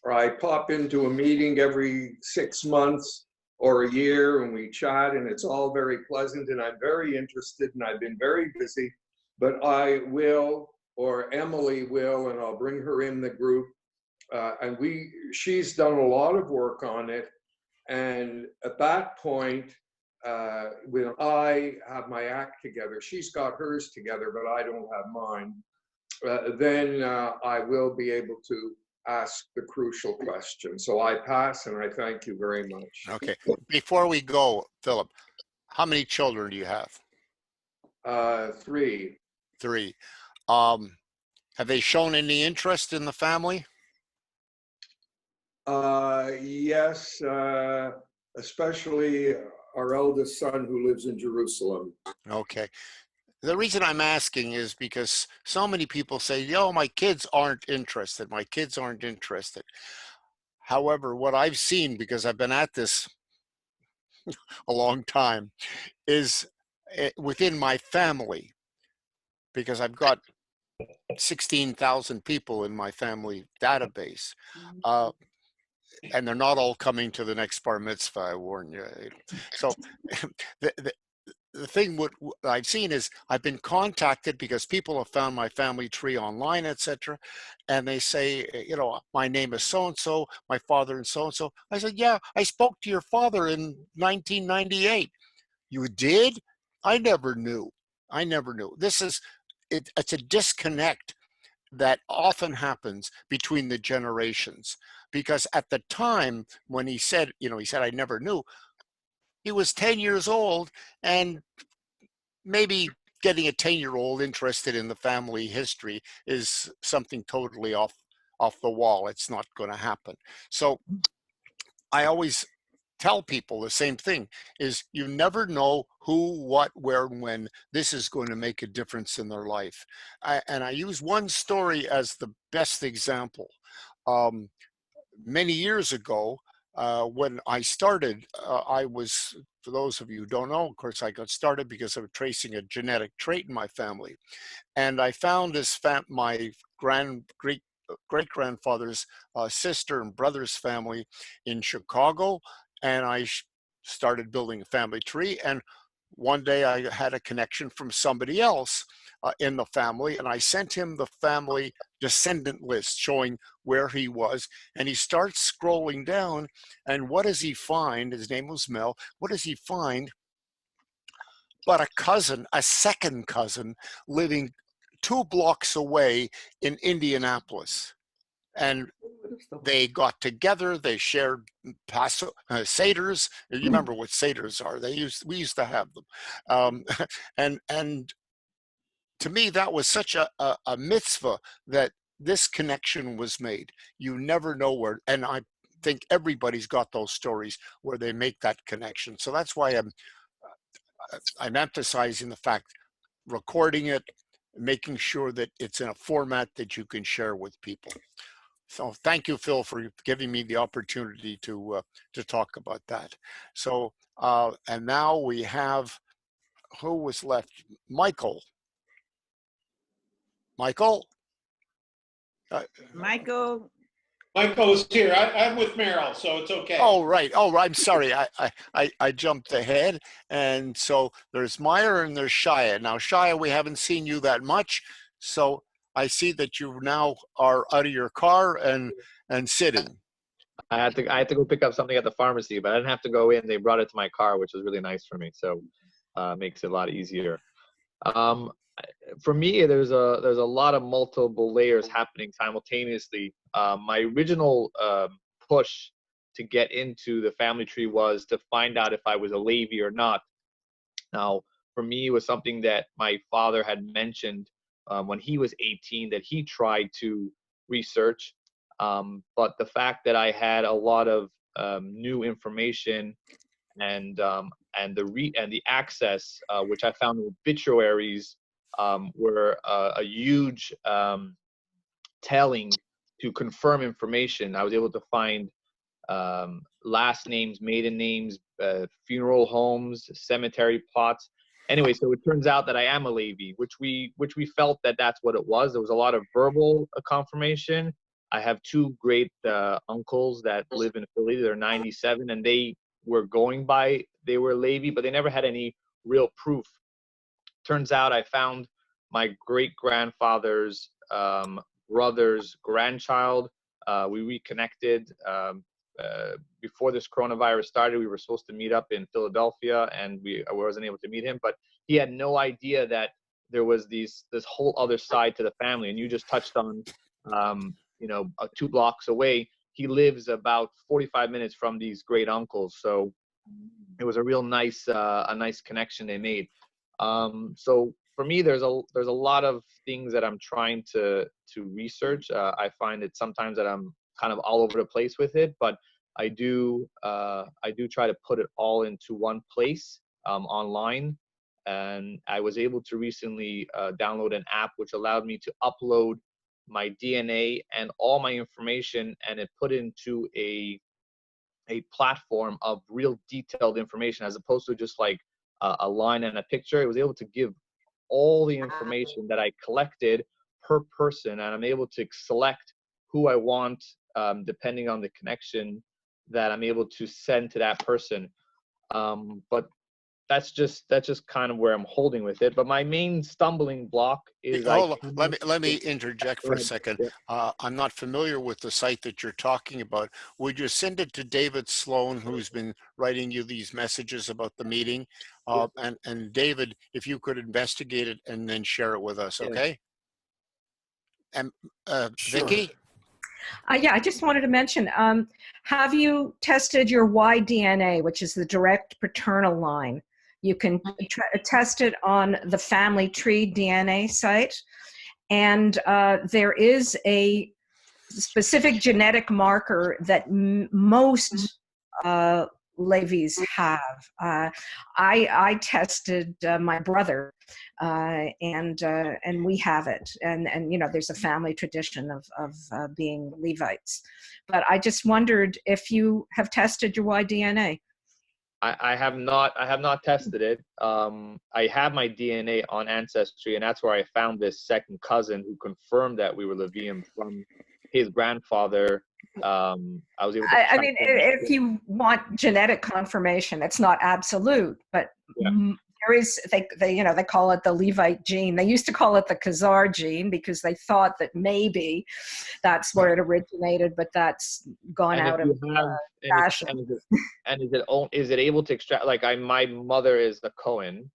I pop into a meeting every 6 months or a year, and we chat, and it's all very pleasant, and I'm very interested, and I've been very busy, but I will, or Emily will, and I'll bring her in the group, and she's done a lot of work on it, and at that point, when I have my act together, she's got hers together, but I don't have mine, then I will be able to ask the crucial question. So I pass, and I thank you very much. Okay. Before we go, Philip, how many children do you have? 3. 3. Have they shown any interest in the family? Yes, especially our eldest son who lives in Jerusalem. Okay. The reason I'm asking is because so many people say, yo, my kids aren't interested. My kids aren't interested. However, what I've seen, because I've been at this a long time, is within my family, because I've got 16,000 people in my family database. And they're not all coming to the next bar mitzvah, I warn you. So the thing what I've seen is I've been contacted because people have found my family tree online, etc. And they say, you know, my name is so-and-so, my father and so-and-so. I said, yeah, I spoke to your father in 1998. You did? I never knew. I never knew. It's a disconnect that often happens between the generations, because at the time when he said, I never knew, he was 10 years old, and maybe getting a 10-year-old interested in the family history is something totally off the wall. It's not going to happen. So I always tell people the same thing, is you never know who, what, where, and when this is going to make a difference in their life. And I use one story as the best example. Many years ago, when I started, I was, for those of you who don't know, of course, I got started because of tracing a genetic trait in my family. And I found this my great-grandfather's sister and brother's family in Chicago, and I started building a family tree. And one day I had a connection from somebody else in the family, and I sent him the family descendant list showing where he was. And he starts scrolling down, and what does he find? His name was Mel. What does he find but a cousin, a second cousin, living 2 blocks away in Indianapolis? And they got together, they shared seders. You remember what seders are? We used to have them. And to me, that was such a mitzvah that this connection was made. You never know where, and I think everybody's got those stories where they make that connection. So that's why I'm emphasizing the fact, recording it, making sure that it's in a format that you can share with people. So thank you, Phil, for giving me the opportunity to talk about that. So and now we have, who was left? Michael. Michael. Michael. Michael's here. I'm with Merrill, so it's okay. Oh, right. Oh, I'm sorry. I jumped ahead. And so there's Meyer and there's Shia. Now, Shia, we haven't seen you that much. So I see that you now are out of your car and sitting. I had to go pick up something at the pharmacy, but I didn't have to go in. They brought it to my car, which was really nice for me. So makes it a lot easier. For me, there's a lot of multiple layers happening simultaneously. My original push to get into the family tree was to find out if I was a Levi or not. Now, for me, it was something that my father had mentioned when he was 18 that he tried to research. But the fact that I had a lot of new information and the access, which I found in obituaries, were a huge telling to confirm information. I was able to find last names, maiden names, funeral homes, cemetery plots. Anyway, so it turns out that I am a Levi, which we felt that that's what it was. There was a lot of verbal confirmation. I have 2 great uncles that live in Philly. They're 97, and they were going by they were Levi, but they never had any real proof. Turns out I found my great-grandfather's brother's grandchild. We reconnected. Before this coronavirus started, we were supposed to meet up in Philadelphia, and I wasn't able to meet him, but he had no idea that there was this whole other side to the family. And you just touched on you know, 2 blocks away. He lives about 45 minutes from these great uncles. So it was a real nice, a nice connection they made. So for me, there's a lot of things that I'm trying to research. I find that sometimes that I'm kind of all over the place with it, but I do try to put it all into one place online. And I was able to recently download an app which allowed me to upload my DNA and all my information, and it put into a platform of real detailed information, as opposed to just like a line and a picture. It was able to give all the information that I collected per person, and I'm able to select who I want depending on the connection that I'm able to send to that person. But that's just kind of where I'm holding with it. But my main stumbling block is let me interject for a second. I'm not familiar with the site that you're talking about. Would you send it to David Sloan, who's been writing you these messages about the meeting? And David, if you could investigate it and then share it with us, okay? And Sure. Vicki? Yeah, I just wanted to mention, have you tested your Y-DNA, which is the direct paternal line? You can test it on the Family Tree DNA site. And there is a specific genetic marker that most Levies have. I tested my brother, and we have it. And you know, there's a family tradition of being Levites. But I just wondered if you have tested your Y-DNA. I have not tested it. I have my DNA on Ancestry, and that's where I found this second cousin who confirmed that we were Levium from his grandfather. I was able to. I mean, if you want genetic confirmation, it's not absolute, but there is. They call it the Levite gene. They used to call it the Khazar gene because they thought that maybe that's where it originated, but that's gone out of fashion. And is it able to extract? Like my mother is the Cohen,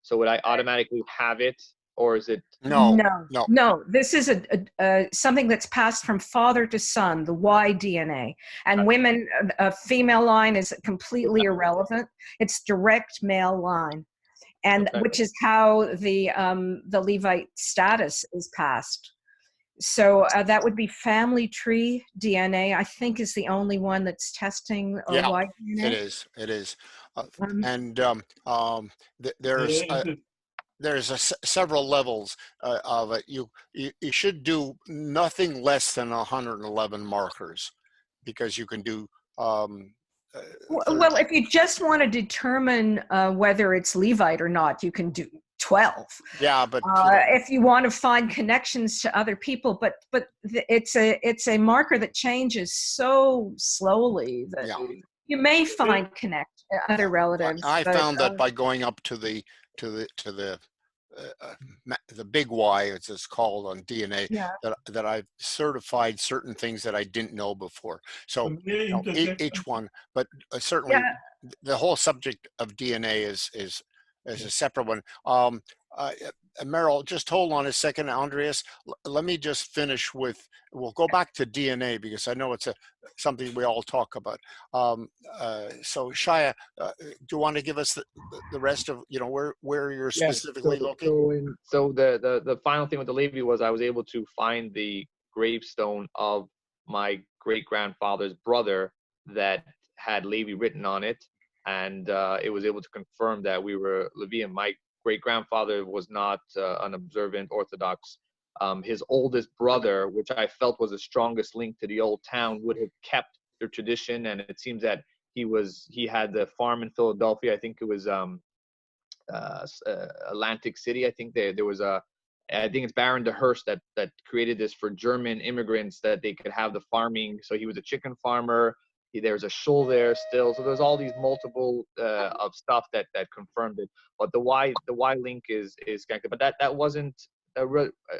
so would I automatically have it, or is it? No. This is something that's passed from father to son, the Y-DNA. And women, a female line is completely irrelevant. It's direct male line, and which is how the Levite status is passed. So that would be Family Tree DNA, I think, is the only one that's testing Y-DNA. It is. There's several levels of it. You should do nothing less than 111 markers, because you can do. Well, if you just want to determine whether it's Levite or not, you can do 12. Yeah, but if you want to find connections to other people, but it's a marker that changes so slowly that you may find other relatives. I found that by going up to the big Y, as it's called on DNA, that I've certified certain things that I didn't know before. So each one, but certainly the whole subject of DNA is a separate one. Meryl, just hold on a second, Andreas. Let me just finish with, we'll go back to DNA because I know it's something we all talk about. So Shia, do you want to give us the rest of, where you're specifically looking? So the final thing with the Levi was I was able to find the gravestone of my great-grandfather's brother that had Levi written on it. And it was able to confirm that we were Levium. My great-grandfather was not an observant Orthodox. His oldest brother, which I felt was the strongest link to the old town, would have kept their tradition. And it seems that he had the farm in Philadelphia. I think it was Atlantic City. I think there was I think it's Baron de Hearst that created this for German immigrants, that they could have the farming. So he was a chicken farmer. There's a shul there still, so there's all these multiple of stuff that confirmed it. But the Y link is connected. But that wasn't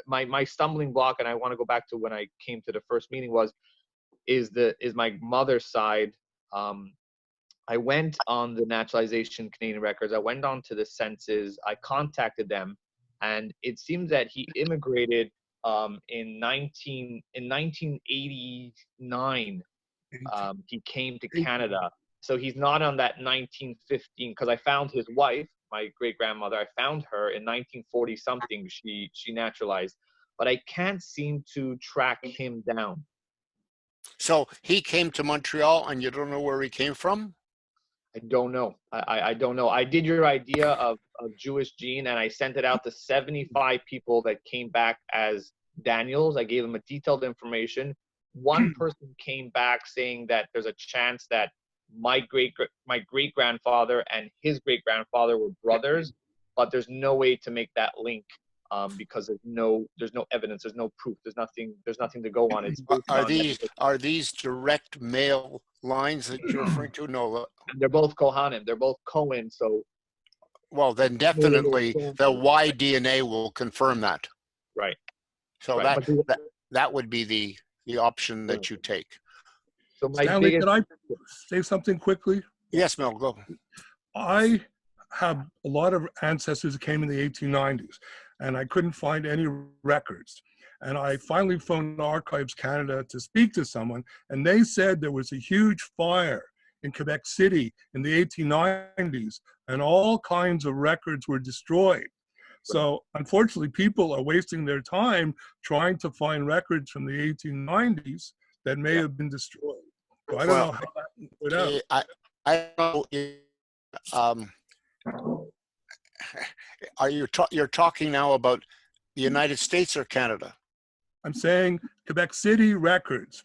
my stumbling block. And I want to go back to when I came to the first meeting is my mother's side. I went on the Naturalization Canadian records. I went on to the Census. I contacted them, and it seems that he immigrated in 1989. He came to Canada. So he's not on that 1915, because I found his wife, my great-grandmother, I found her in 1940 something. She naturalized, but I can't seem to track him down. So he came to Montreal and you don't know where he came from? I don't know. I don't know. I did your idea of Jewish gene, and I sent it out to 75 people that came back as Daniels. I gave them a detailed information. One person came back saying that there's a chance that my great grandfather and his great grandfather were brothers, but there's no way to make that link because there's no evidence, there's no proof, there's nothing to go on. It's Are these direct male lines that you're referring to? No, they're both Kohanim. They're both Cohen. So, well, then definitely the Y DNA will confirm that. Right. So right. that would be the option that you take. So my Stanley, can I say something quickly? Yes, Mel, go. I have a lot of ancestors that came in the 1890s, and I couldn't find any records. And I finally phoned Archives Canada to speak to someone, and they said there was a huge fire in Quebec City in the 1890s, and all kinds of records were destroyed. So unfortunately, people are wasting their time trying to find records from the 1890s that may have been destroyed. So I don't know how that would out. I don't know. You're talking now about the United States or Canada? I'm saying Quebec City records.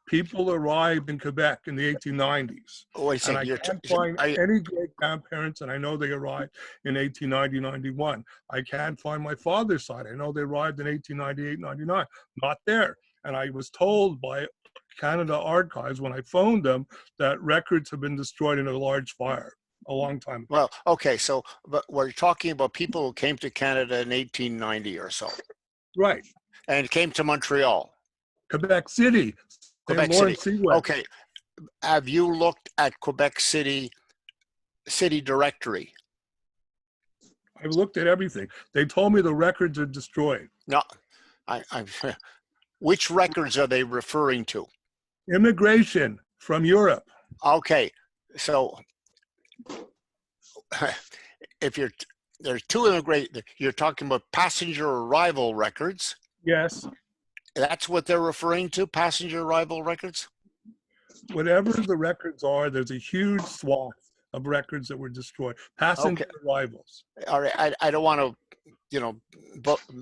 People arrived in Quebec in the 1890s. Oh, wait a second. And I can't find any great-grandparents, and I know they arrived in 1890, 91. I can't find my father's side. I know they arrived in 1898, 99. Not there. And I was told by Canada Archives when I phoned them that records have been destroyed in a large fire a long time ago. Well, okay, so but we're talking about people who came to Canada in 1890 or so. Right. And came to Montreal. Quebec City. Quebec City. Okay. Have you looked at Quebec City directory? I've looked at everything. They told me the records are destroyed. No, which records are they referring to? Immigration from Europe. Okay, so if there's two you're talking about passenger arrival records. Yes. That's what they're referring to, passenger arrival records? Whatever the records are, there's a huge swath of records that were destroyed. Passenger arrivals. All right, I don't want to,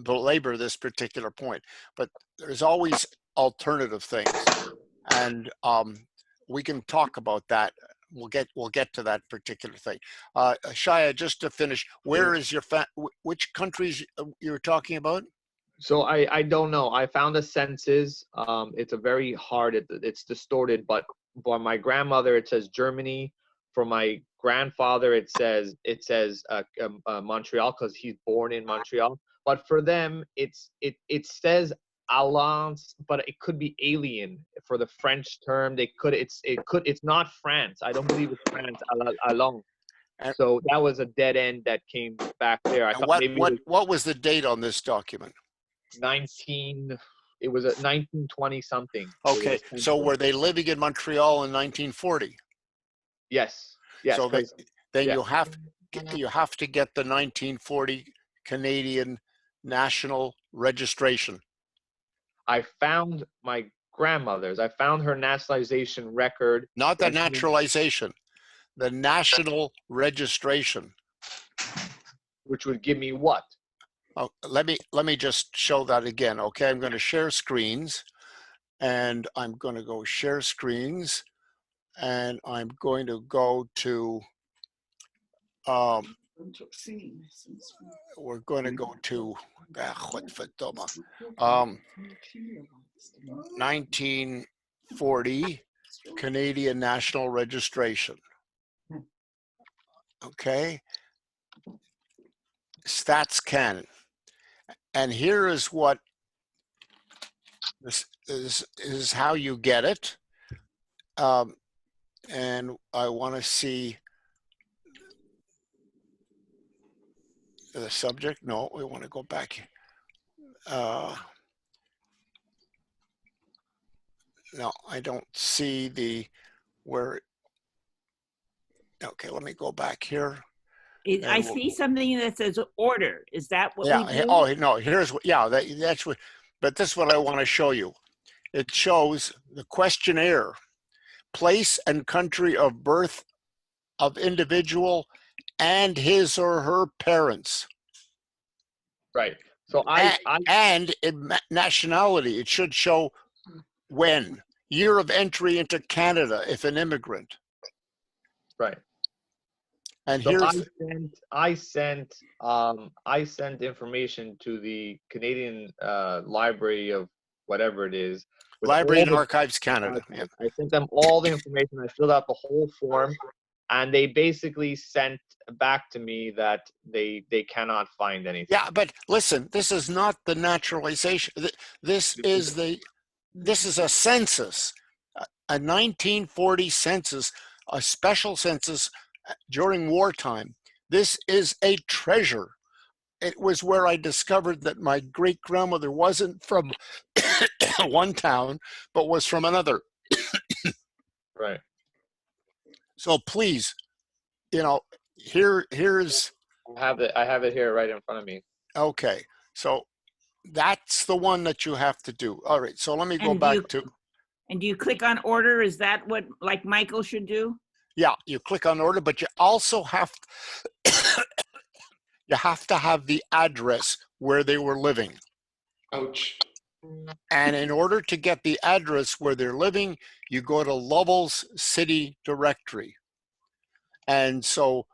belabor this particular point, but there's always alternative things, and we can talk about that. We'll get to that particular thing. Shia, just to finish, where is your which countries you're talking about? So I don't know. I found a census. It's a very hard. It's distorted. But for my grandmother, it says Germany. For my grandfather, it says Montreal because he's born in Montreal. But for them, it says Alliance, but it could be alien for the French term. It's not France. I don't believe it's France. Alliance. So that was a dead end that came back there. I thought what was the date on this document? It was at 1920 something. Okay, so were they living in Montreal in 1940? Yes. So then you have to get the 1940 Canadian national registration. I found my grandmother's. I found her naturalization record. Not the naturalization, the national registration. Which would give me what? Oh, let me just show that again. Okay, I'm going to share screens, and I'm going to go share screens, and I'm going to go to we're going to go to 1940 Canadian national registration. Okay, Stats Can. And here is what this is how you get it. And I want to see the subject. No, we want to go back. no, I don't see the where. Okay, let me go back here. I see something that says order. Is that what we do? Oh, no, here's what, yeah, that's what, but this is what I want to show you. It shows the questionnaire, place and country of birth of individual and his or her parents. Right. So and nationality, it should show when, year of entry into Canada if an immigrant. Right. And so here's I sent information to the Canadian Library of whatever it is. Library and Archives Canada. Yeah. I sent them all the information. I filled out the whole form, and they basically sent back to me that they cannot find anything. Yeah, but listen, this is not the naturalization. This is a census, a 1940 census, a special census during wartime. This is a treasure. It was where I discovered that my great-grandmother wasn't from one town, but was from another. Right. So please, here's. I have it here right in front of me. Okay, so that's the one that you have to do. All right, so let me go back to. And do you click on order? Is that what, like Michael should do? Yeah, you click on order, but you also have you have to have the address where they were living. Ouch. And in order to get the address where they're living, you go to Lovell's City Directory. And so,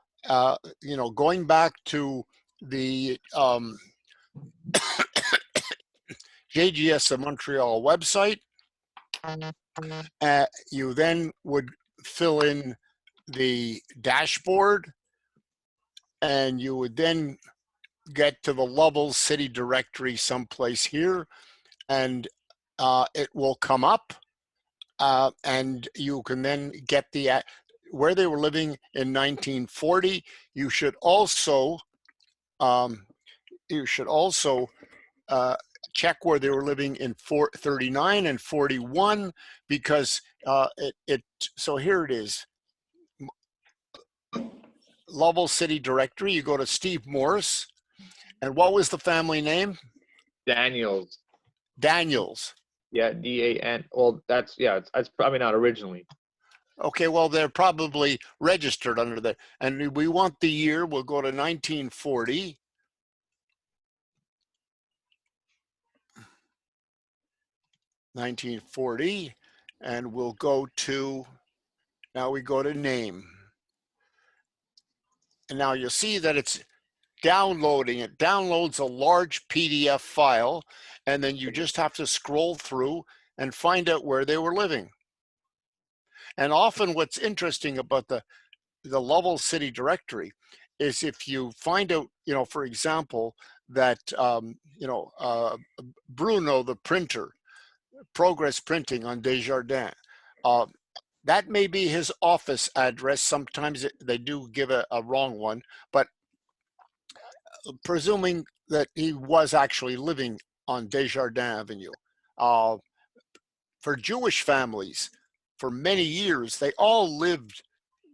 going back to the JGS of Montreal website, you then would fill in the dashboard, and you would then get to the Lovell's City Directory someplace here, and it will come up, and you can then get the where they were living in 1940. You should also check where they were living in 39 and 41, because so here it is. Lovell City Directory, you go to Steve Morse, and what was the family name? Daniels. Daniels. Yeah, D-A-N. Well, that's probably not originally. Okay, well, they're probably registered under there. And we want the year, we'll go to 1940. And we'll go to, now we go to name. And now you'll see that it's downloading. It downloads a large PDF file, and then you just have to scroll through and find out where they were living. And often what's interesting about the Lovell City Directory is if you find out, for example, that, Bruno, the printer, Progress Printing on Desjardins, that may be his office address. Sometimes they do give a wrong one, but presuming that he was actually living on Desjardins Avenue. For Jewish families, for many years, they all lived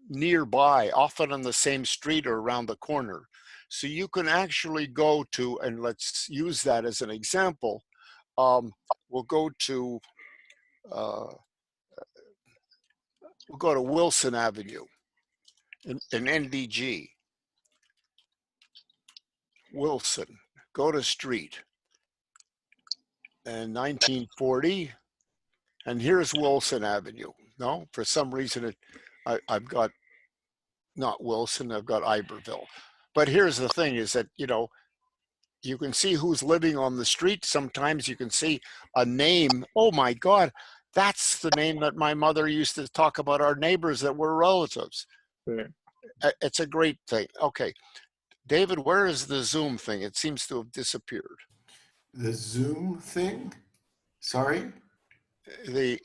nearby, often on the same street or around the corner. So you can actually go to, and let's use that as an example. We'll go to Wilson Avenue in NDG. Wilson, go to street, and 1940, and here's Wilson Avenue. No, for some reason I've got not Wilson, I've got Iberville. But here's the thing is that, you can see who's living on the street. Sometimes you can see a name. Oh my God, that's the name that my mother used to talk about our neighbors that were relatives. Yeah. It's a great thing. Okay. David, where is the Zoom thing? It seems to have disappeared. The Zoom thing? Sorry? The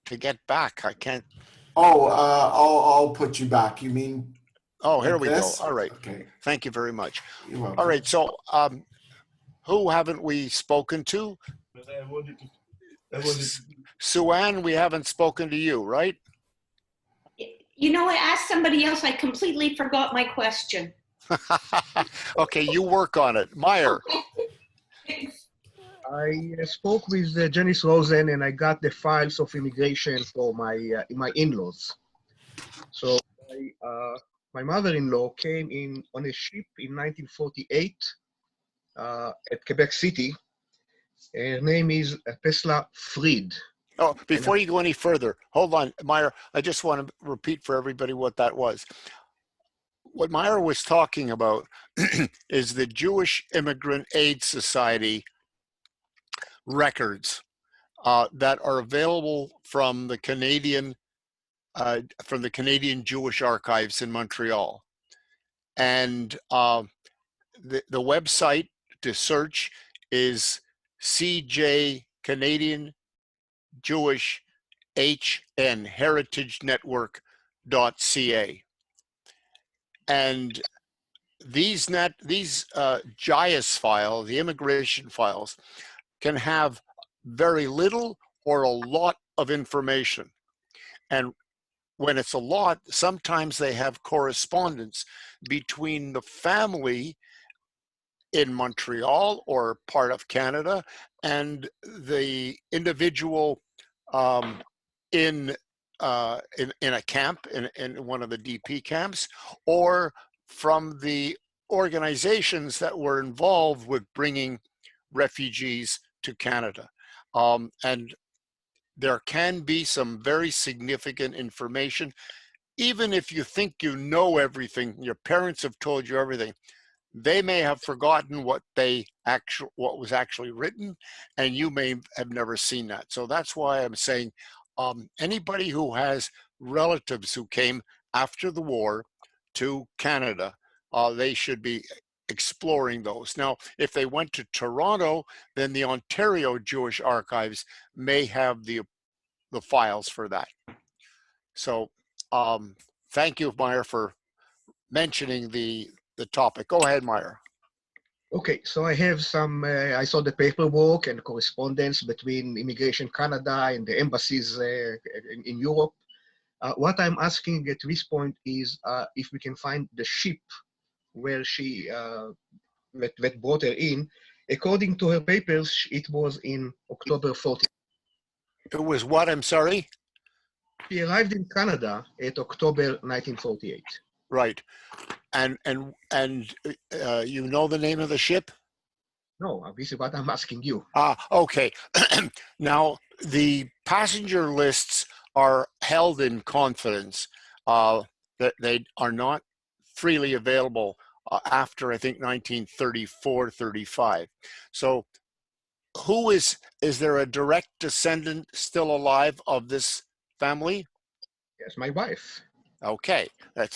to get back, I can't. Oh, I'll put you back. You mean? Oh, here we go. All right. Okay. Thank you very much. You're welcome. All right. So, who haven't we spoken to? Sue Ann, we haven't spoken to you, right? You know, I asked somebody else. I completely forgot my question. Okay, you work on it. Meyer. I spoke with Janice Rosen and I got the files of immigration for my in-laws. So my mother-in-law came in on a ship in 1948 at Quebec City. Her name is Pesla Fried. Oh, before you go any further, hold on, Meyer. I just want to repeat for everybody what that was. What Meyer was talking about is the Jewish Immigrant Aid Society records that are available from the Canadian Jewish Archives in Montreal, and the website to search is CJ Canadian Jewish HN Heritage Network.ca. And these JGS files, the immigration files, can have very little or a lot of information. And when it's a lot, sometimes they have correspondence between the family in Montreal or part of Canada and the individual in a camp, in one of the DP camps, or from the organizations that were involved with bringing refugees to Canada. And there can be some very significant information. Even if you think you know everything, your parents have told you everything, they may have forgotten what was actually written, and you may have never seen that. So that's why I'm saying anybody who has relatives who came after the war to Canada, they should be exploring those. Now, if they went to Toronto, then the Ontario Jewish Archives may have the files for that. So thank you, Meyer, for mentioning the topic. Go ahead, Meyer. Okay, so I have some, I saw the paperwork and correspondence between Immigration Canada and the embassies in Europe. What I'm asking at this point is if we can find the ship where she, that brought her in. According to her papers, it was in October 40. It was what, I'm sorry? She arrived in Canada at October 1948. Right. And you know the name of the ship? No, this is what I'm asking you. Okay. Now, the passenger lists are held in confidence. That they are not freely available after, I think, 1934, 35. So is there a direct descendant still alive of this family? Yes, my wife. Okay. I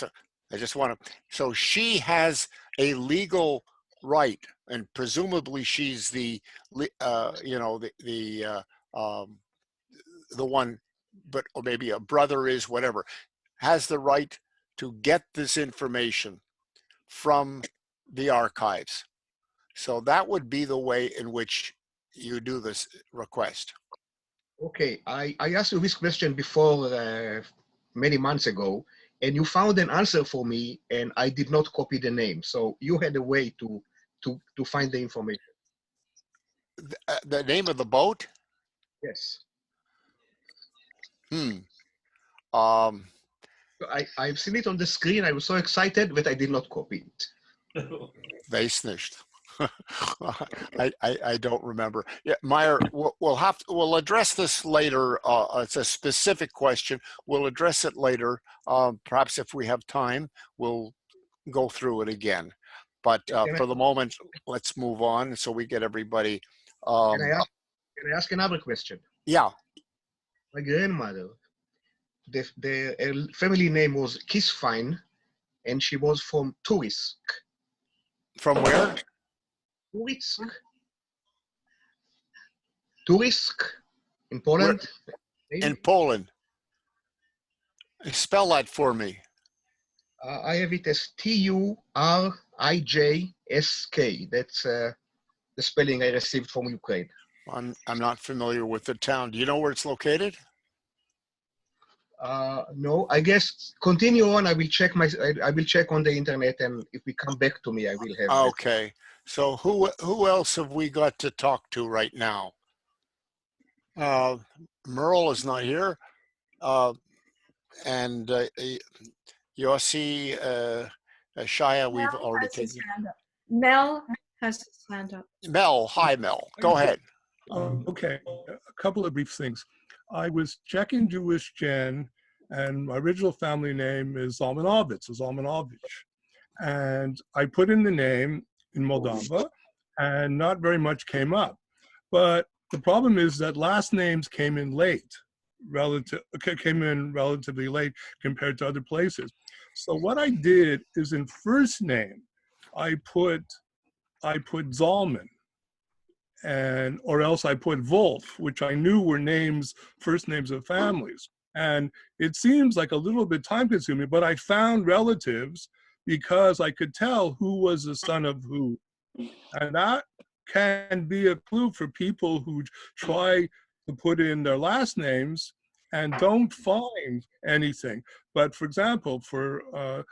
just want to, so she has a legal right, and presumably she's the one, but or maybe a brother is, whatever, has the right to get this information from the archives. So that would be the way in which you do this request. Okay, I asked you this question before many months ago, and you found an answer for me, and I did not copy the name. So you had a way to find the information. The name of the boat? Yes. I've seen it on the screen. I was so excited that I did not copy it. Weiß nicht. I don't remember. Yeah, Meyer, we'll address this later. It's a specific question. We'll address it later. Perhaps if we have time, we'll go through it again. But for the moment, let's move on so we get everybody. Can I ask another question? Yeah. My grandmother, the family name was Kisfine, and she was from Turisk. From where? Turisk in Poland. In Poland. Spell that for me. I have it as Turijsk. That's the spelling I received from Ukraine. I'm not familiar with the town. Do you know where it's located? No, I guess continue on. I will check I will check on the internet, and if we come back to me, I will have. Okay. So who else have we got to talk to right now? Merle is not here, and Yossi, Shia, we've already taken. Mel has his hand up. Mel, hi Mel. Go ahead. Okay, a couple of brief things. I was checking Jewish Gen, and my original family name is Zalmanovich. And I put in the name in Moldova, and not very much came up. But the problem is that last names came in relatively late compared to other places. So what I did is in first name, I put Zalman, or else I put Wolf, which I knew were first names of families. And it seems like a little bit time consuming, but I found relatives because I could tell who was the son of who. And that can be a clue for people who try to put in their last names and don't find anything. But for example, I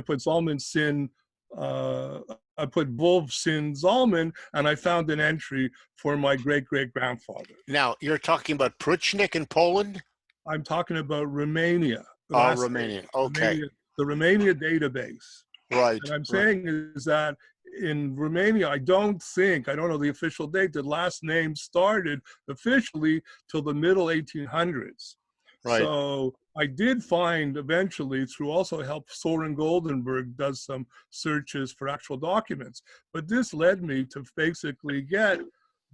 put Zalman Sin, I put Wolf Sin Zalman, and I found an entry for my great-great-grandfather. Now, you're talking about Pruchnik in Poland? I'm talking about Romania. Romania, okay. The Romania database. Right. And I'm saying is that in Romania, I don't know the official date, the last name started officially till the middle 1800s. Right. So I did find eventually, through also help, Soren Goldenberg does some searches for actual documents. But this led me to basically get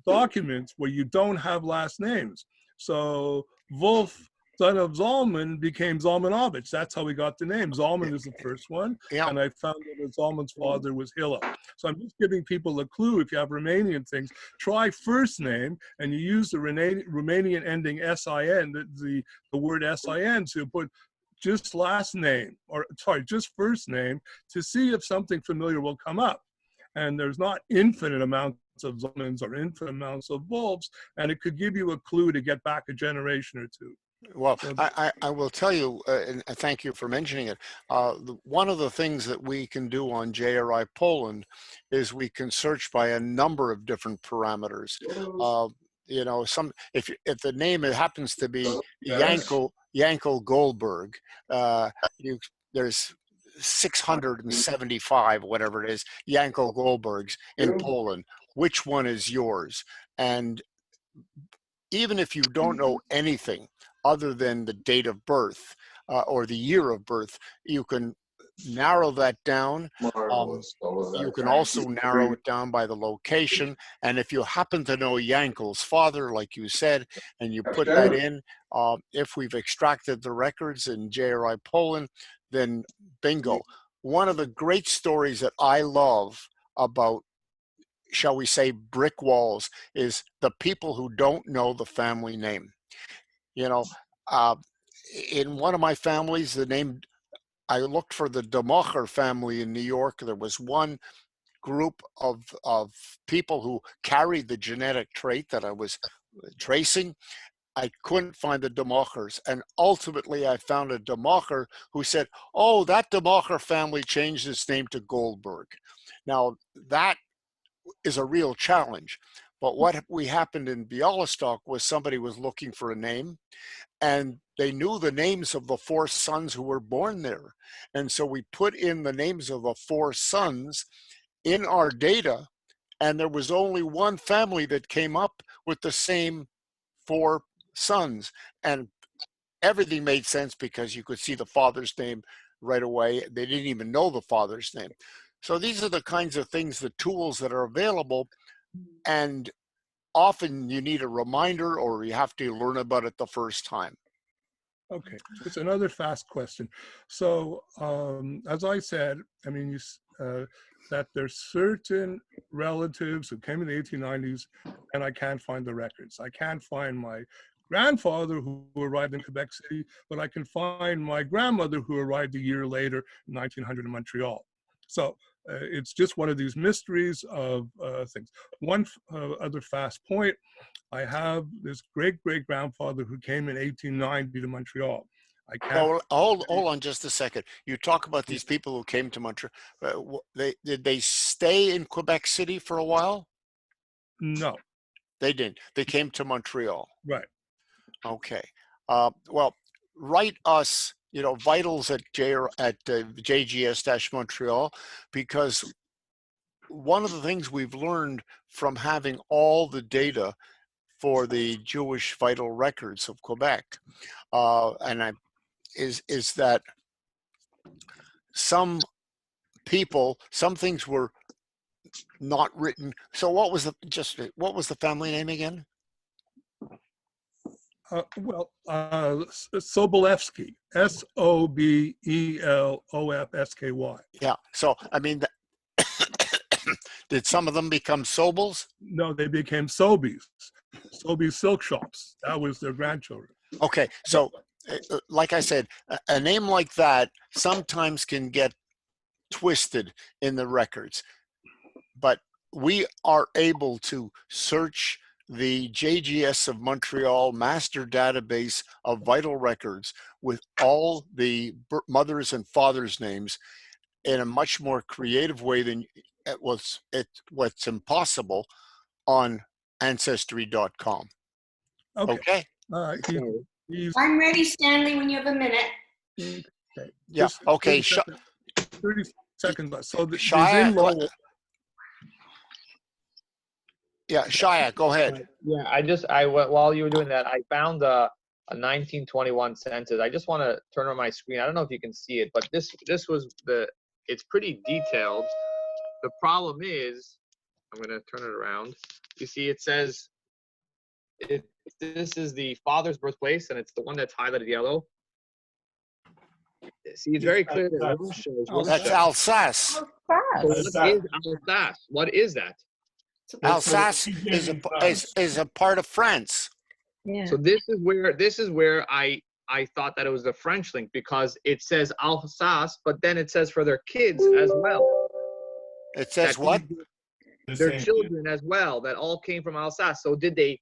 documents where you don't have last names. So Wolf, son of Zalman, became Zalmanovich. That's how we got the name. Zalman is the first one, and I found that Zalman's father was Hilla. So I'm just giving people a clue. If you have Romanian things, try first name, and you use the Romanian ending SIN, the word SIN, so you put just last name, just first name, to see if something familiar will come up. And there's not infinite amounts of Zalmans or infinite amounts of Wolves, and it could give you a clue to get back a generation or two. Well, I will tell you, and thank you for mentioning it. One of the things that we can do on JRI Poland is we can search by a number of different parameters. You know, if the name happens to be Yanko Goldberg, there's 675, whatever it is, Yanko Goldbergs in Poland. Which one is yours? And even if you don't know anything other than the date of birth or the year of birth, you can narrow that down. You can also narrow it down by the location. And if you happen to know Yankel's father, like you said, and you put that in, if we've extracted the records in JRI Poland, then bingo. One of the great stories that I love about, shall we say, brick walls is the people who don't know the family name. You know, in one of my families, I looked for the DeMacher family in New York. There was one group of people who carried the genetic trait that I was tracing. I couldn't find the DeMachers. And ultimately, I found a DeMacher who said, oh, that DeMacher family changed its name to Goldberg. Now, that is a real challenge. But what happened in Bialystok was somebody was looking for a name, and they knew the names of the 4 sons who were born there. And so we put in the names of the 4 sons in our data, and there was only one family that came up with the same 4 sons. And everything made sense because you could see the father's name right away. They didn't even know the father's name. So these are the kinds of things, the tools that are available. And often you need a reminder or you have to learn about it the first time. Okay, it's another fast question. So as I said, I mean, that there's certain relatives who came in the 1890s and I can't find the records. I can't find my grandfather who arrived in Quebec City, but I can find my grandmother who arrived a year later in 1900 in Montreal. So It's just one of these mysteries of things. One other fast point, I have this great-great-grandfather who came in 1890 to Montreal. I can't. Hold on just a second. You talk about these people who came to Montreal. Did they stay in Quebec City for a while? No. They didn't. They came to Montreal. Right. Okay. Well, write us, vitals at JGS-Montreal, because one of the things we've learned from having all the data for the Jewish vital records of Quebec, is that some things were not written. So what was the family name again? Sobolewski, Sobelofsky. Yeah. So I mean, did some of them become Sobels? No, they became Sobeys. Sobeys Silk Shops. That was their grandchildren. Okay. So, like I said, a name like that sometimes can get twisted in the records, but we are able to search the JGS of Montreal master database of vital records with all the mothers and fathers' names in a much more creative way than what's impossible on Ancestry.com. Okay. I'm ready, Stanley, when you have a minute. Okay. Yeah. Okay. 30 seconds left. So Shia, yeah, Shia, go ahead. Yeah, while you were doing that, I found a 1921 census. I just want to turn on my screen. I don't know if you can see it, but this was it's pretty detailed. The problem is, I'm going to turn it around. You see, it says this is the father's birthplace, and it's the one that's highlighted yellow. See, it's very clear that that's Alsace. So what is Alsace? What is that? Alsace is a part of France. Yeah. So this is where I thought that it was the French link, because it says Alsace, but then it says for their kids as well. It says what? Their children as well, that all came from Alsace. So did they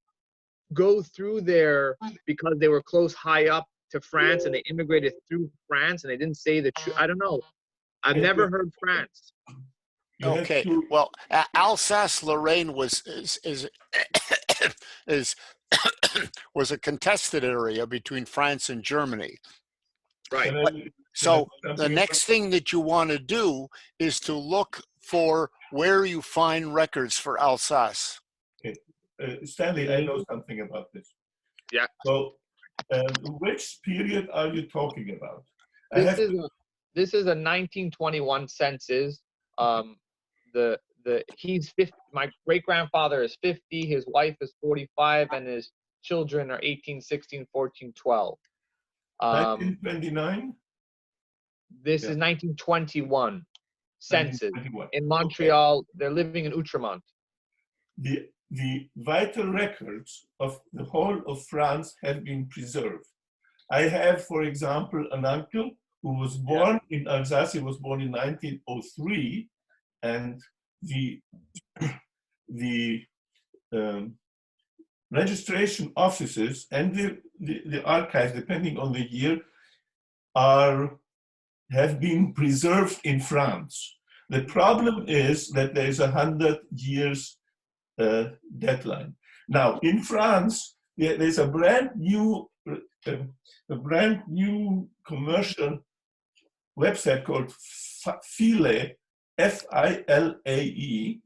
go through there because they were close high up to France and they immigrated through France and they didn't say I don't know. I've never heard France. Okay. Well, Alsace-Lorraine was was a contested area between France and Germany. Right. So the next thing that you want to do is to look for where you find records for Alsace. Okay. Stanley, I know something about this. Yeah. So, which period are you talking about? This is a 1921 census. He's 50. My great grandfather is 50. His wife is 45, and his children are 18, 16, 14, 12. 1929. This is 1921 census in Montreal. Okay. They're living in Outremont. The vital records of the whole of France have been preserved. I have, for example, an uncle who was born in Alsace. He was born in 1903, and the registration offices and the archives, depending on the year, have been preserved in France. The problem is that there is 100 years deadline. Now, in France, there's a brand new commercial website called File, F-I-L-A-E,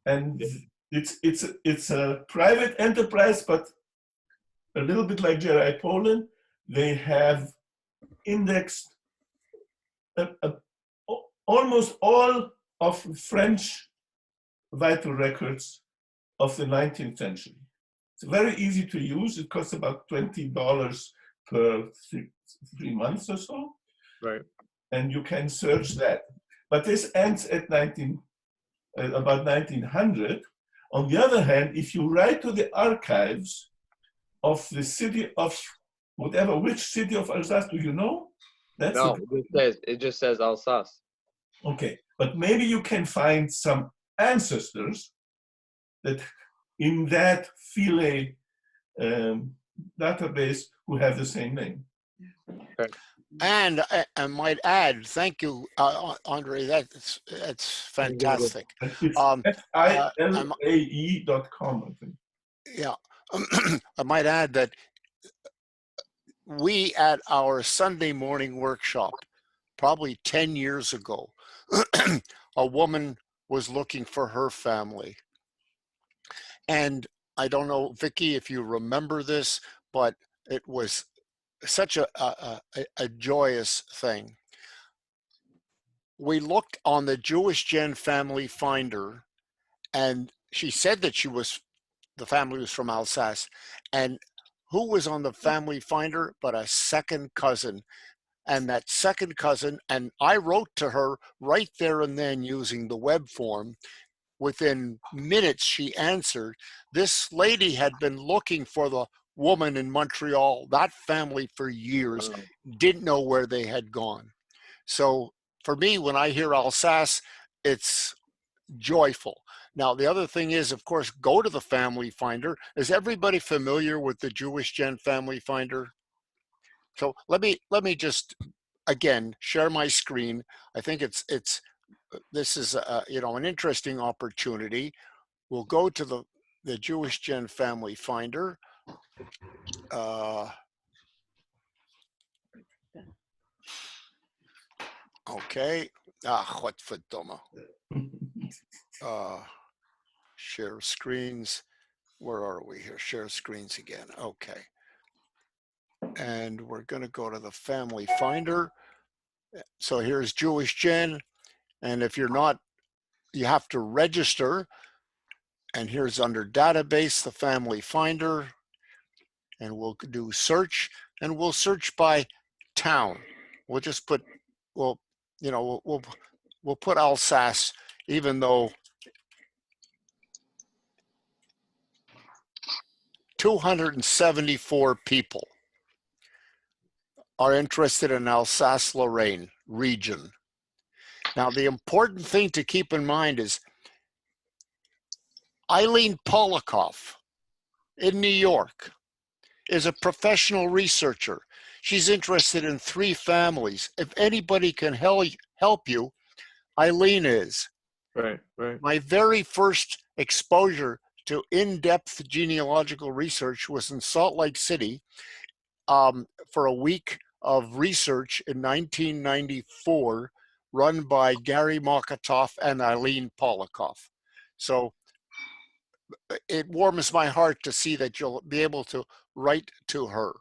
and it's a private enterprise, but a little bit like JRI Poland. They have indexed almost all of French vital records of the 19th century. It's very easy to use. It costs about $20 per 3 months or so. Right. And you can search that. But this ends at about 1900. On the other hand, if you write to the archives of the city of which city of Alsace do you know? No, it just says Alsace. Okay, but maybe you can find some ancestors that in that Philae database who have the same name. And I might add, thank you, Andre. That's fantastic. It's FILAE.com, I think. Yeah, I might add that we at our Sunday morning workshop, probably 10 years ago, a woman was looking for her family. And I don't know, Vicky, if you remember this, but it was such a joyous thing. We looked on the Jewish Gen Family Finder, and she said that the family was from Alsace. And who was on the family finder but a second cousin? And that second cousin, and I wrote to her right there and then using the web form. Within minutes, she answered. This lady had been looking for the woman in Montreal, that family, for years, didn't know where they had gone. So for me, when I hear Alsace, it's joyful. Now, the other thing is, of course, go to the family finder. Is everybody familiar with the Jewish Gen Family Finder? So let me just, again, share my screen. I think this is an interesting opportunity. We'll go to the Jewish Gen Family Finder. Okay. Godverdomme. Share screens. Where are we here? Share screens again. Okay. And we're going to go to the Family Finder. So here's Jewish Gen. And if you're not, you have to register. And here's under database, the Family Finder. And we'll do search, and we'll search by town. We'll just put, we'll put Alsace, even though 274 people are interested in Alsace-Lorraine region. Now, the important thing to keep in mind is Eileen Polikoff in New York is a professional researcher. She's interested in 3 families. If anybody can help you, Eileen is. Right. My very first exposure to in-depth genealogical research was in Salt Lake City for a week of research in 1994, run by Gary Mokatoff and Eileen Polikoff. So it warms my heart to see that you'll be able to write to her.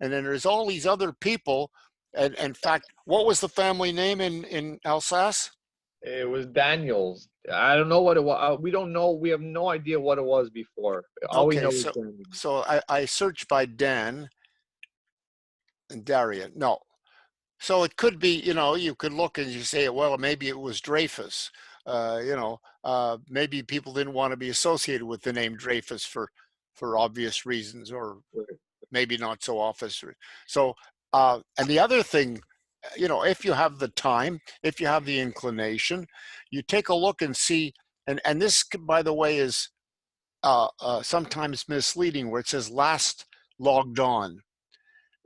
And then there's all these other people. And in fact, what was the family name in Alsace? It was Daniels. I don't know what it was. We don't know. We have no idea what it was before. All we know is Daniel. So I searched by Dan and Darian. No. So it could be, you could look and you say, well, maybe it was Dreyfus. Maybe people didn't want to be associated with the name Dreyfus for obvious reasons, or maybe not so obvious. So, and the other thing, if you have the time, if you have the inclination, you take a look and see, and this, by the way, is sometimes misleading, where it says last logged on.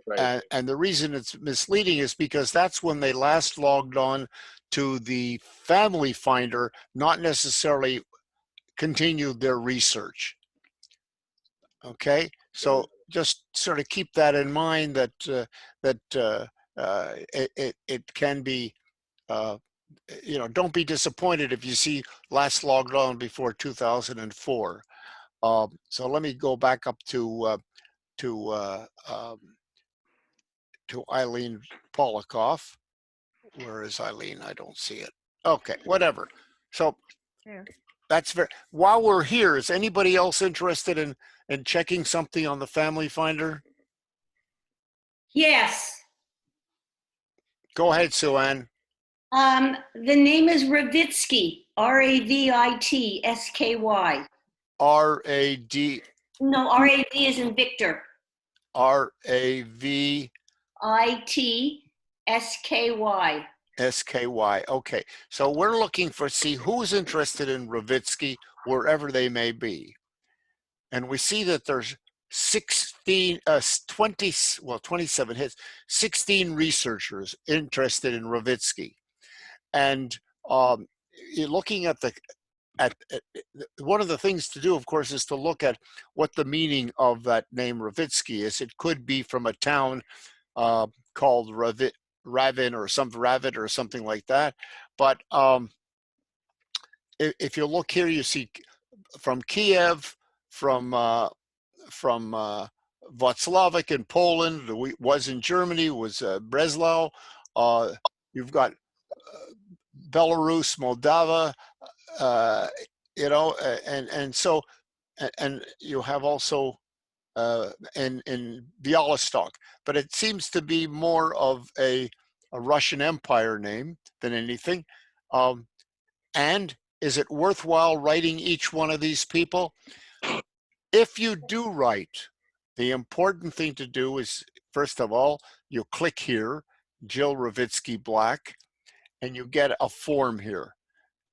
Right. And the reason it's misleading is because that's when they last logged on to the Family Finder, not necessarily continued their research. Okay, so just sort of keep that in mind, that it can be, don't be disappointed if you see last logged on before 2004. So let me go back up to Eileen Polikoff. Where is Eileen? I don't see it. Okay, whatever. So that's while we're here, is anybody else interested in checking something on the Family Finder? Yes. Go ahead, Sue-Ann. The name is Ravitsky, R-A-V-I-T-S-K-Y. R-A-D. No, R-A-V is in Victor. R-A-V. I-T-S-K-Y. SKY. Okay, so we're looking for, see who's interested in Ravitsky wherever they may be. And we see that there's 27 hits, 16 researchers interested in Ravitsky. And you're looking at one of the things to do, of course, is to look at what the meaning of that name Ravitsky is. It could be from a town called Ravin or something like that. But if you look here, you see from Kiev, from Wrocław in Poland, was in Germany, was Breslau. You've got Belarus, Moldova, you know, and so, and you have also in Bialystok, but it seems to be more of a Russian Empire name than anything. And is it worthwhile writing each one of these people? If you do write, the important thing to do is, first of all, you click here, Jill Ravitsky Black, and you get a form here.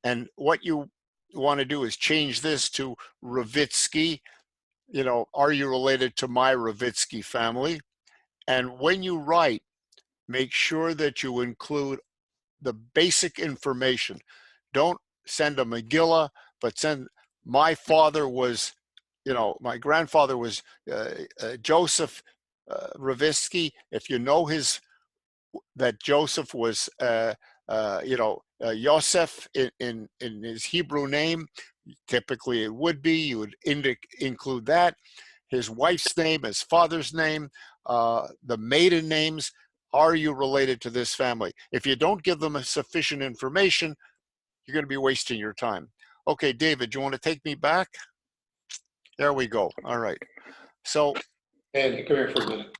And what you want to do is change this to Ravitsky. You know, are you related to my Ravitsky family? And when you write, make sure that you include the basic information. Don't send a Megillah, but send, my father was, you know, my grandfather was Joseph Ravitsky. If you know that Joseph was, you know, Yosef in his Hebrew name, typically it would be, you would include that. His wife's name, his father's name, the maiden names. Are you related to this family? If you don't give them sufficient information, you're going to be wasting your time. Okay, David, you want to take me back? There we go. All right. So, Andy, come here for a minute.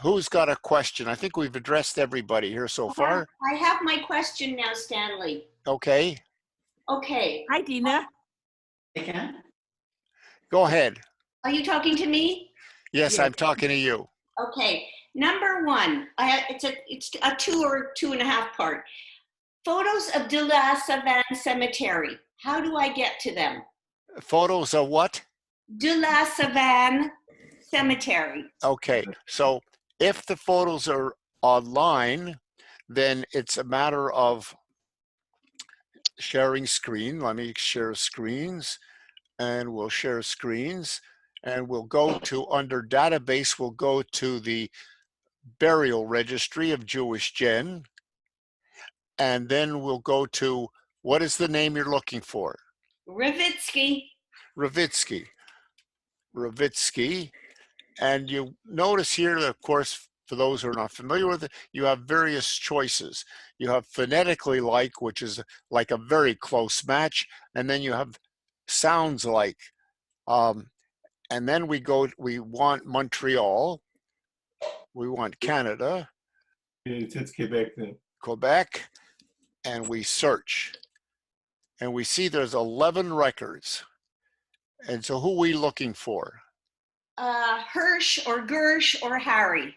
Who's got a question? I think we've addressed everybody here so far. I have my question now, Stanley. Okay. Okay. Hi, Dina. Go ahead. Are you talking to me? Yes, I'm talking to you. Okay. Number one, it's a 2 or 2.5 part. Photos of De La Savane Cemetery. How do I get to them? Photos of what? De La Savane Cemetery. Okay, so if the photos are online, then it's a matter of sharing screen. Let me share screens, and we'll share screens, and we'll go to, under database, we'll go to the burial registry of Jewish Gen, and then we'll go to, what is the name you're looking for? Ravitsky. Ravitsky. Ravitsky. And you notice here, of course, for those who are not familiar with it, you have various choices. You have phonetically like, which is like a very close match, and then you have sounds like. And then we want Montreal, we want Canada. It's Quebec then. Quebec, and we search. And we see there's 11 records. And so who are we looking for? Hirsch or Gersh or Harry.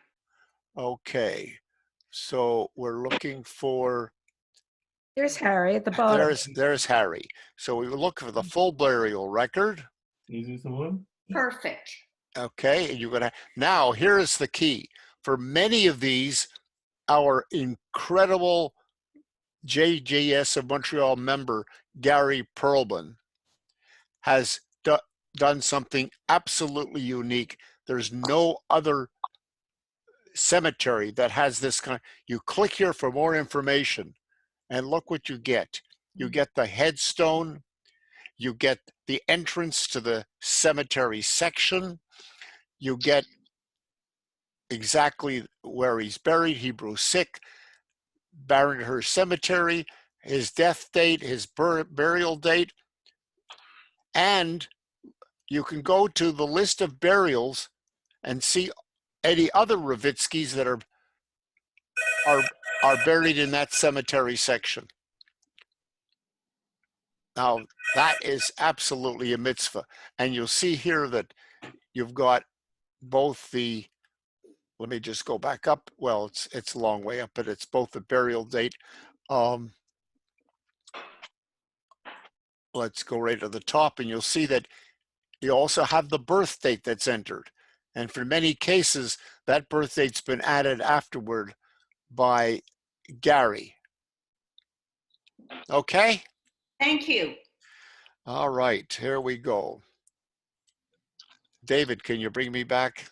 Okay, so we're looking for. There's Harry at the bottom. There's Harry. So we look for the full burial record. Is this the one? Perfect. Okay, and you're gonna, now here is the key. For many of these, our incredible JGS of Montreal member, Gary Perlman, has done something absolutely unique. There's no other cemetery that has this kind. You click here for more information, and look what you get. You get the headstone, you get the entrance to the cemetery section, you get exactly where he's buried, Hebrew Sick, Barrenhurst Cemetery, his death date, his burial date, and you can go to the list of burials and see any other Ravitskys that are buried in that cemetery section. Now, that is absolutely a mitzvah. And you'll see here that you've got both the, let me just go back up. Well, it's a long way up, but it's both the burial date let's go right to the top, and you'll see that you also have the birth date that's entered. And for many cases, that birth date's been added afterward by Gary. Okay? Thank you. All right, here we go. David, can you bring me back?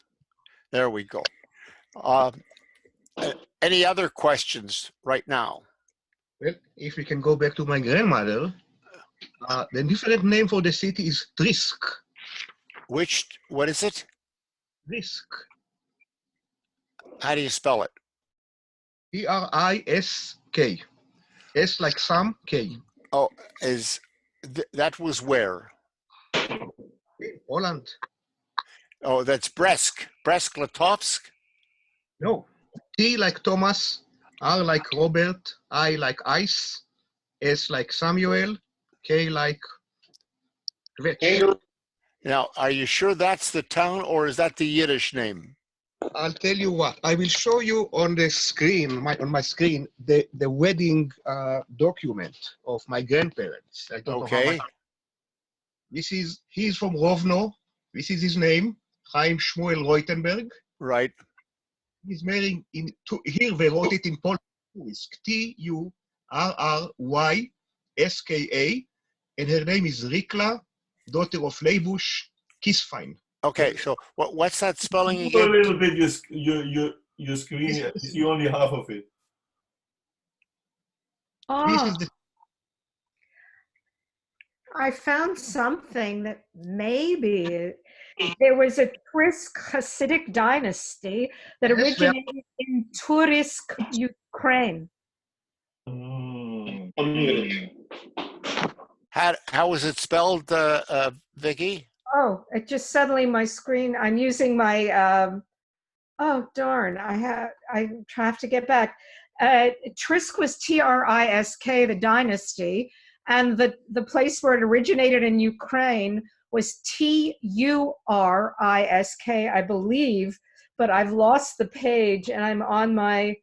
There we go. Any other questions right now? Well, if we can go back to my grandmother, the different name for the city is Trisk. What is it? Trisk. How do you spell it? T-R-I-S-K. S like Sam, K. Oh, that was where? Poland. Oh, that's Bresk. Bresk-Litovsk? No. T like Thomas, R like Robert, I like ice, S like Samuel, K like Kvetch. Now, are you sure that's the town, or is that the Yiddish name? I'll tell you what. I will show you on the screen, on my screen, the wedding document of my grandparents. I don't know how much. He's from Rovno. This is his name, Chaim Shmuel Reutenberg. Right. He's married here they wrote it in Polish, Turryrska, and her name is Rikla, daughter of Levush Kisfine. Okay, so what's that spelling A again? little bit your screen, you see only half of it. Oh, I found something that maybe there was a Trisk Hasidic dynasty that originated in Turisk, Ukraine. How was it spelled, Vicky? Oh, it just suddenly my screen. I'm using my. Oh darn! I have to get back. Trisk was T-R-I-S-K, the dynasty, and the place where it originated in Ukraine was T-U-R-I-S-K, I believe, but I've lost the page, and I'm on my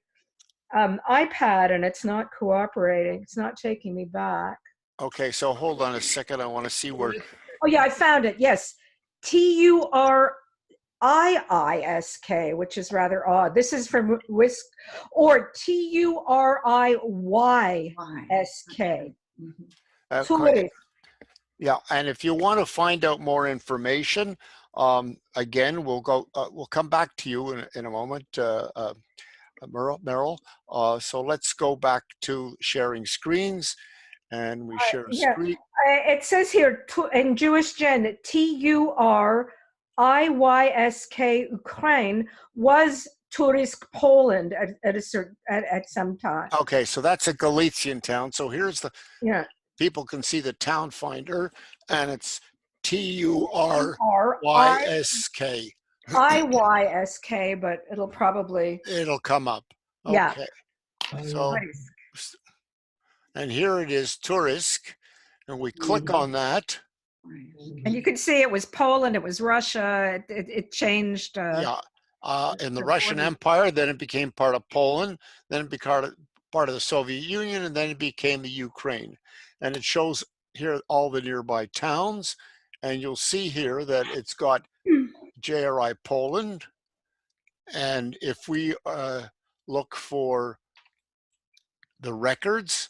iPad, and it's not cooperating. It's not taking me back. Okay, so hold on a second. I want to see where. Oh yeah, I found it. Yes, T-U-R-I-I-S-K, which is rather odd. This is from Whisk, or T-U-R-I-Y-S-K. Yeah, and if you want to find out more information, again, we'll come back to you in a moment, Meryl. So let's go back to sharing screens, and we share a screen. It says here in Jewish Gen, T-U-R-I-Y-S-K Ukraine was Turisk, Poland at some time. Okay, so that's a Galician town. So here's the people can see the town finder, and it's T-U-R-Y-S-K. I-Y-S-K, but it'll come up. Okay. Yeah. So, and here it is, Turisk, and we click on that. And you can see it was Poland, it was Russia, it changed. In the Russian Empire, then it became part of Poland, then it became part of the Soviet Union, and then it became the Ukraine. And it shows here all the nearby towns, and you'll see here that it's got JRI Poland. And if we look for the records,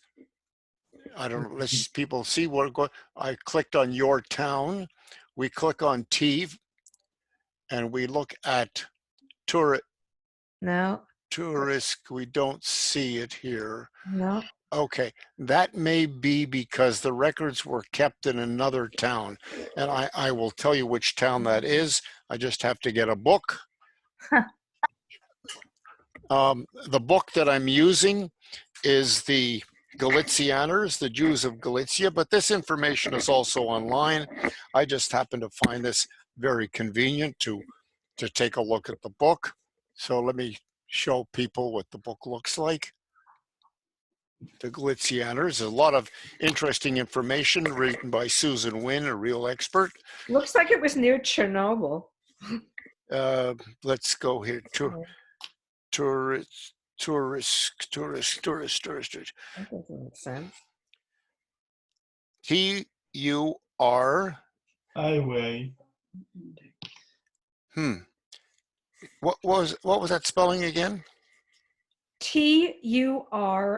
I don't know, let's people see what I clicked on your town. We click on T, and we look at Turisk. We don't see it here. No. Okay, that may be because the records were kept in another town, and I will tell you which town that is. I just have to get a book. The book that I'm using is the Galicianers, the Jews of Galicia, but this information is also online. I just happen to find this very convenient to take a look at the book. So let me show people what the book looks like. The Galicianers, a lot of interesting information written by Susan Wynn, a real expert. Looks like it was near Chernobyl. Let's go here. Tourist. That doesn't make sense. T-U-R. Highway. What was that spelling again? T-U-R-I-Y-S-K.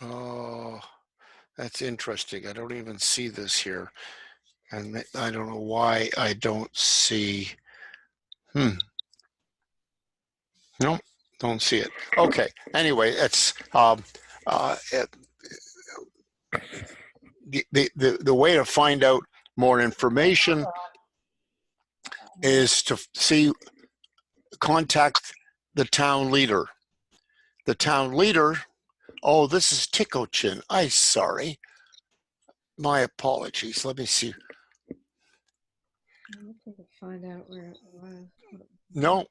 Oh, that's interesting. I don't even see this here. And I don't know why I don't see. No, don't see it. Okay. Anyway, it's the way to find out more information is to contact the town leader. The town leader. Oh, this is Tikochin. I'm sorry. My apologies. Let me see. I'm looking to find out where it was. No,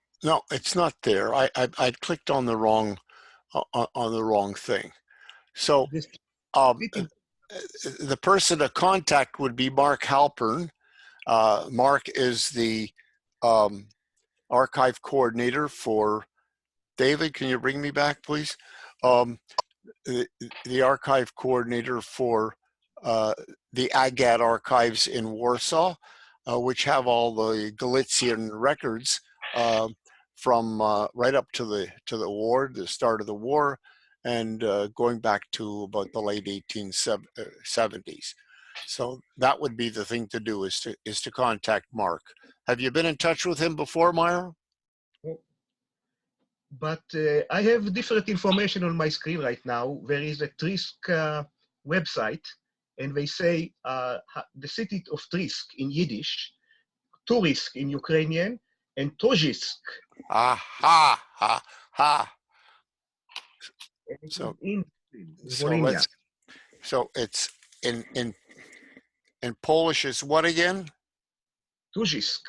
it's not there. I clicked on the wrong thing. So the person to contact would be Mark Halpern. Mark is the archive coordinator for David. Can you bring me back, please? The archive coordinator for the AGAT archives in Warsaw, which have all the Galician records from right up to the war, the start of the war, and going back to about the late 1870s. So that would be the thing to do, is to contact Mark. Have you been in touch with him before, Myra? But I have different information on my screen right now. There is a Trisk website, and they say the city of Trisk in Yiddish, Turisk in Ukrainian, and Tojisk. So in so it's in Polish is what again? Tujisk.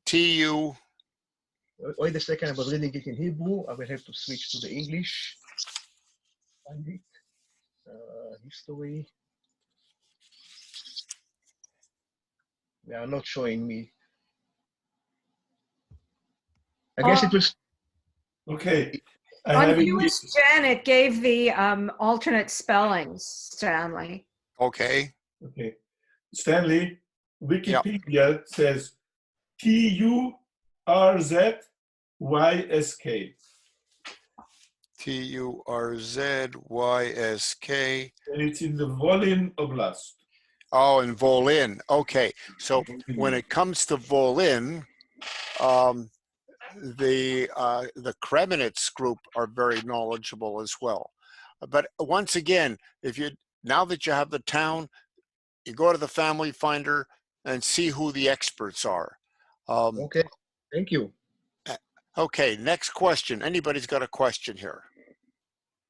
T-U. Wait a second, I was reading it in Hebrew. I will have to switch to the English. Find it. History. They are not showing me. I guess it was. Okay. On US Gen, it gave the alternate spellings, Stanley. Okay. Okay. Stanley, Wikipedia says T-U-R-Z-Y-S-K. T-U-R-Z-Y-S-K. And it's in the Volyn Oblast. Oh, in Volyn. Okay. So when it comes to Volyn, the Kremenets group are very knowledgeable as well. But once again, now that you have the town, you go to the Family Finder and see who the experts are. Okay, thank you. Okay, next question. Anybody's got a question here?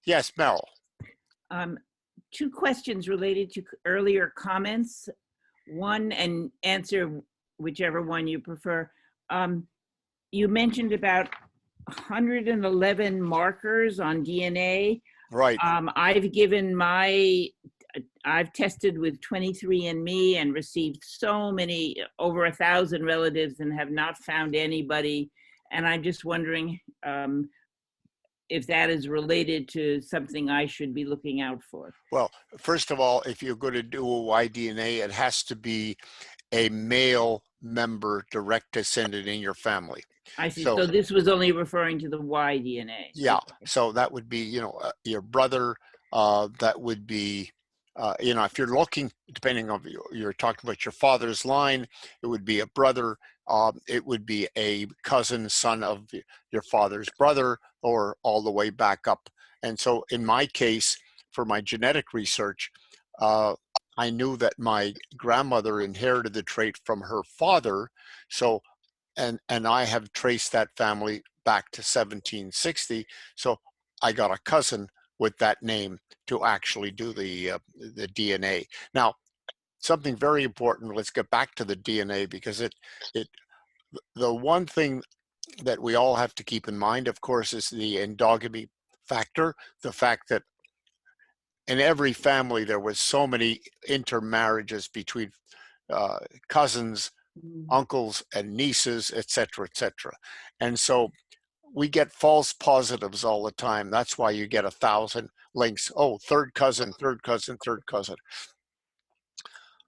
Yes, Mel. 2 questions related to earlier comments. One, and answer whichever one you prefer. You mentioned about 111 markers on DNA. Right. I've tested with 23andMe and received so many, over 1,000 relatives, and have not found anybody. And I'm just wondering if that is related to something I should be looking out for. Well, first of all, if you're going to do a Y-DNA, it has to be a male member direct descendant in your family. I see. So this was only referring to the Y DNA. Yeah. So that would be, your brother. That would be, if you're looking, depending on you're talking about your father's line, it would be a brother. It would be a cousin, son of your father's brother, or all the way back up. And so in my case, for my genetic research, I knew that my grandmother inherited the trait from her father. So, and I have traced that family back to 1760. So I got a cousin with that name to actually do the DNA. Now, something very important, let's get back to the DNA, because the one thing that we all have to keep in mind, of course, is the endogamy factor, the fact that in every family there was so many intermarriages between cousins uncles and nieces, etc., etc. And so we get false positives all the time. That's why you get 1,000 links. Oh, third cousin, third cousin, third cousin.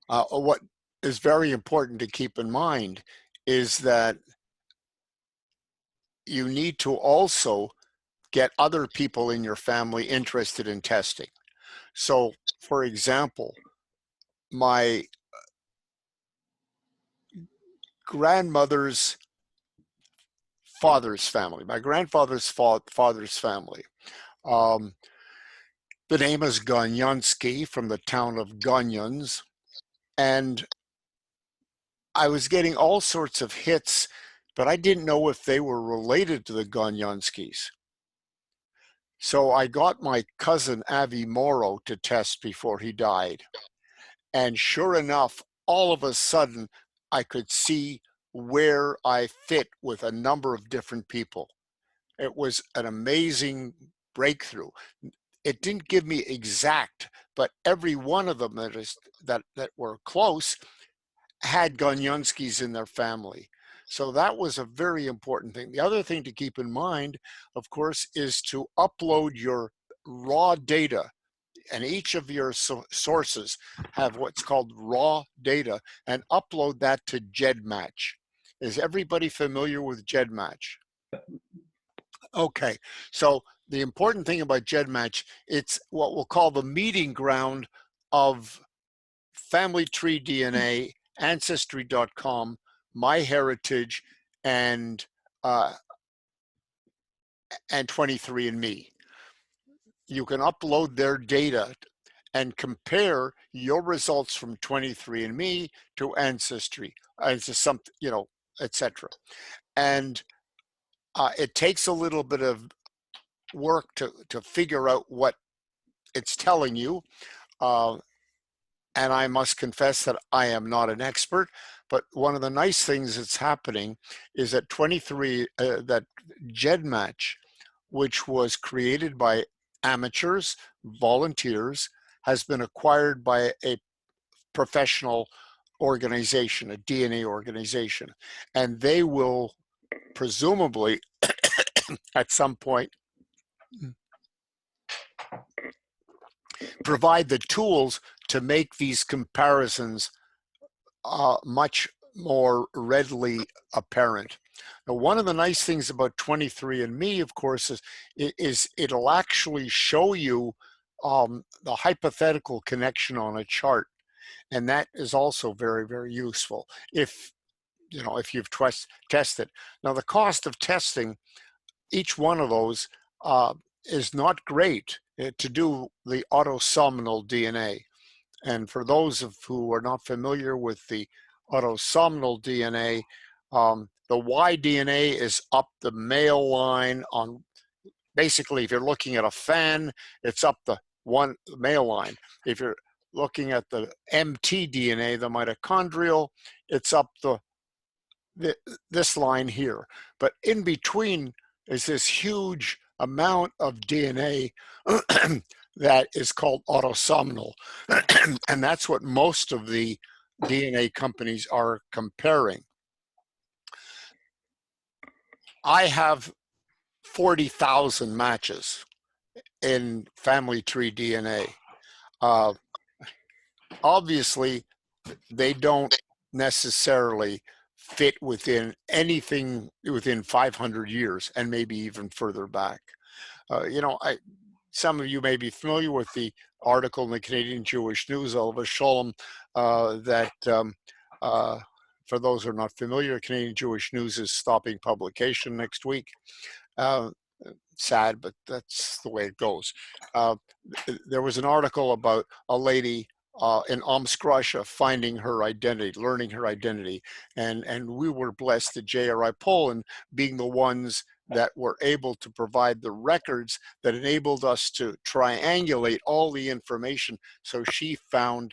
What is very important to keep in mind is that you need to also get other people in your family interested in testing. So, for example, my grandmother's father's family, my grandfather's father's family. The name is Gonyonsky, from the town of Gonyons. And I was getting all sorts of hits, but I didn't know if they were related to the Gonyonskis. So I got my cousin Avi Morrow to test before he died. And sure enough, all of a sudden, I could see where I fit with a number of different people. It was an amazing breakthrough. It didn't give me exact, but every one of them that were close had Gonyonskis in their family. So that was a very important thing. The other thing to keep in mind, of course, is to upload your raw data. And each of your sources have what's called raw data, and upload that to Jed Match. Is everybody familiar with Jed Match? Okay, so the important thing about Jed Match, it's what we'll call the meeting ground of family tree DNA, Ancestry.com, MyHeritage, and 23andMe. You can upload their data and compare your results from 23andMe to Ancestry, to something, etc. And it takes a little bit of work to figure out what it's telling you. And I must confess that I am not an expert, but one of the nice things that's happening is that that Jed Match, which was created by amateurs, volunteers, has been acquired by a professional organization, a DNA organization, and they will presumably at some point provide the tools to make these comparisons much more readily apparent. Now, one of the nice things about 23andMe, of course, is it'll actually show you the hypothetical connection on a chart. And that is also very, very useful if you've tested. Now, the cost of testing each one of those is not great to do the autosomal DNA. And for those who are not familiar with the autosomal DNA, the Y DNA is up the male line on, basically, if you're looking at a fan, it's up the male line. If you're looking at the mtDNA, the mitochondrial, it's up this line here. But in between is this huge amount of DNA that is called autosomal. And that's what most of the DNA companies are comparing. I have 40,000 matches in family tree DNA. Obviously, they don't necessarily fit within anything within 500 years and maybe even further back. Some of you may be familiar with the article in the Canadian Jewish News, Elva Sholem, that for those who are not familiar, Canadian Jewish News is stopping publication next week. Sad, but that's the way it goes. There was an article about a lady in Omsk, Russia, finding her identity, learning her identity. And we were blessed at JRI Poland being the ones that were able to provide the records that enabled us to triangulate all the information. So she found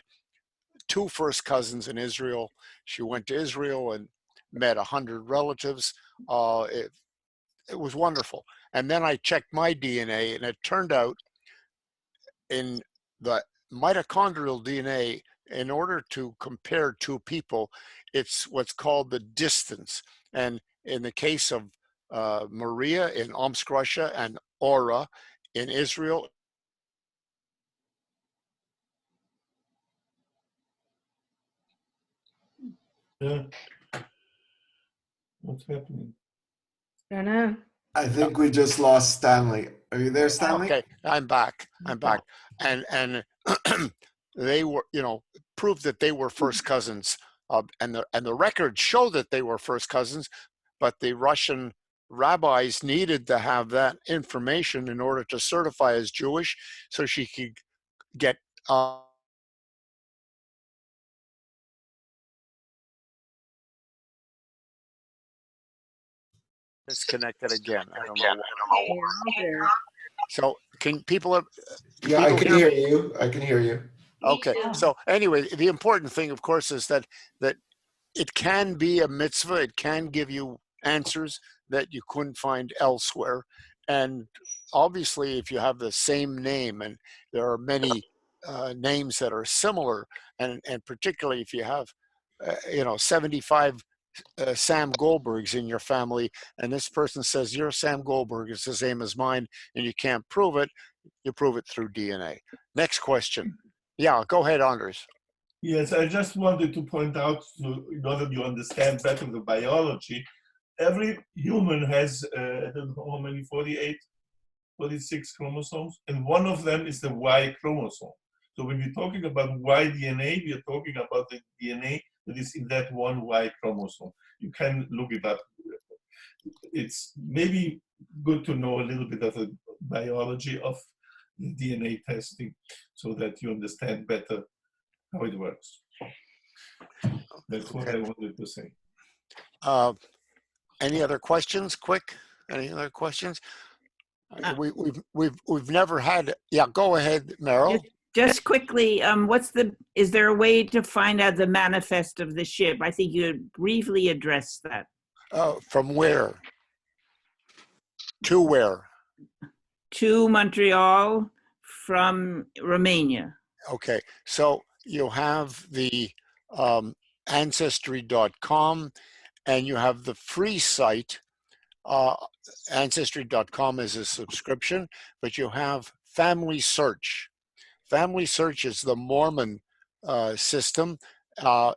2 first cousins in Israel. She went to Israel and met 100 relatives. It was wonderful. And then I checked my DNA, and it turned out in the mitochondrial DNA, in order to compare two people, it's what's called the distance. And in the case of Maria in Omsk, Russia, and Ora in Israel. Yeah. What's happening? Don't know. I think we just lost Stanley. Are you there, Stanley? Okay, I'm back. I'm back. And they were, proved that they were first cousins. And the records show that they were first cousins, but the Russian rabbis needed to have that information in order to certify as Jewish, so she could get disconnected again. I don't know. So can people? Yeah, I can hear you. I can hear you. Okay. So anyway, the important thing, of course, is that it can be a mitzvah. It can give you answers that you couldn't find elsewhere. And obviously, if you have the same name, and there are many names that are similar, and particularly if you have, 75 Sam Goldbergs in your family, and this person says your Sam Goldberg is the same as mine, and you can't prove it, you prove it through DNA. Next question. Yeah, go ahead, Anders. Yes, I just wanted to point out, in order you understand better the biology, every human has, I don't know how many, 48, 46 chromosomes, and one of them is the Y chromosome. So when we're talking about Y DNA, we are talking about the DNA that is in that one Y chromosome. You can look it up. It's maybe good to know a little bit of the biology of the DNA testing so that you understand better how it works. That's what I wanted to say. Any other questions? Quick. Any other questions? We've never had. Yeah, go ahead, Meryl. Just quickly, is there a way to find out the manifest of the ship? I think you had briefly addressed that. From where? To where? To Montreal from Romania. Okay, so you have the Ancestry.com, and you have the free site. Ancestry.com is a subscription, but you have Family Search. Family Search is the Mormon system.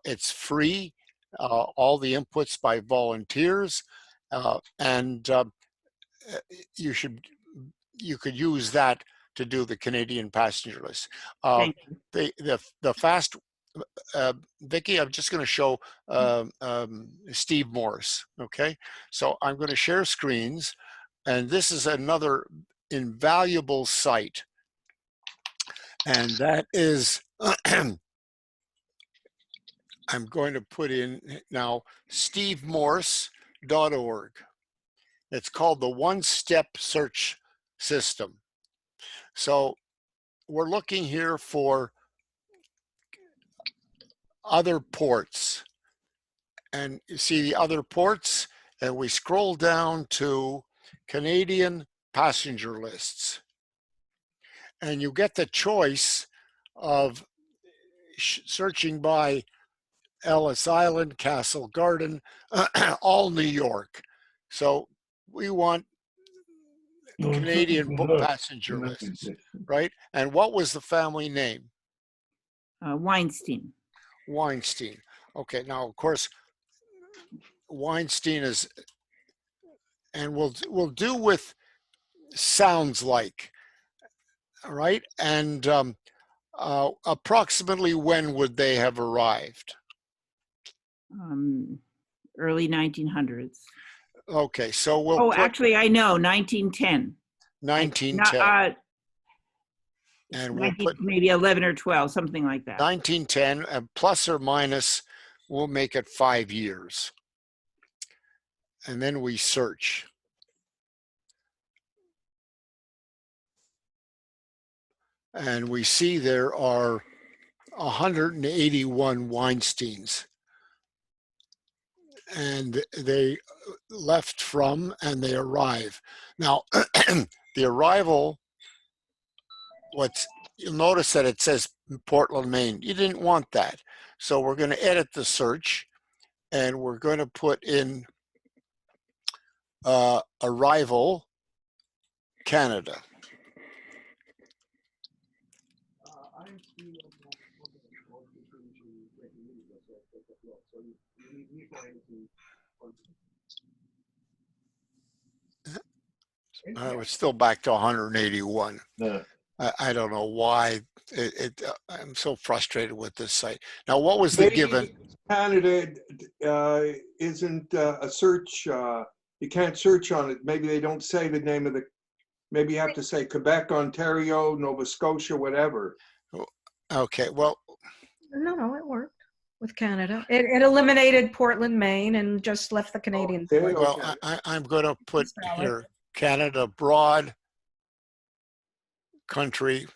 It's free, all the inputs by volunteers, and you could use that to do the Canadian passenger list. The fast, Vicki, I'm just going to show Steve Morse. Okay, so I'm going to share screens, and this is another invaluable site. And that is, I'm going to put in now stevemorse.org. It's called the One-Step Search System. So we're looking here for other ports. And you see the other ports, and we scroll down to Canadian passenger lists. And you get the choice of searching by Ellis Island, Castle Garden, all New York. So we want Canadian passenger lists, right? And what was the family name? Weinstein. Weinstein. Okay, now of course, Weinstein is, and we'll do with sounds like, all right? And approximately when would they have arrived? Early 1900s. Okay, so we'll actually, I know, 1910. 1910. And we'll put maybe 11 or 12, something like that. 1910, and plus or minus, we'll make it 5 years. And then we search. And we see there are 181 Weinsteins. And they left from and they arrive. Now, the arrival, what's you'll notice that it says Portland, Maine. You didn't want that. So we're going to edit the search, and we're going to put in arrival, Canada. It's still back to 181. Yeah. I don't know why. I'm so frustrated with this site. Now, what was the given? Canada isn't a search. You can't search on it. Maybe they don't say the name of the. Maybe you have to say Quebec, Ontario, Nova Scotia, whatever. Okay, well. No, it worked with Canada. It eliminated Portland, Maine, and just left the Canadian. Okay, well, I'm going to put here Canada broad country.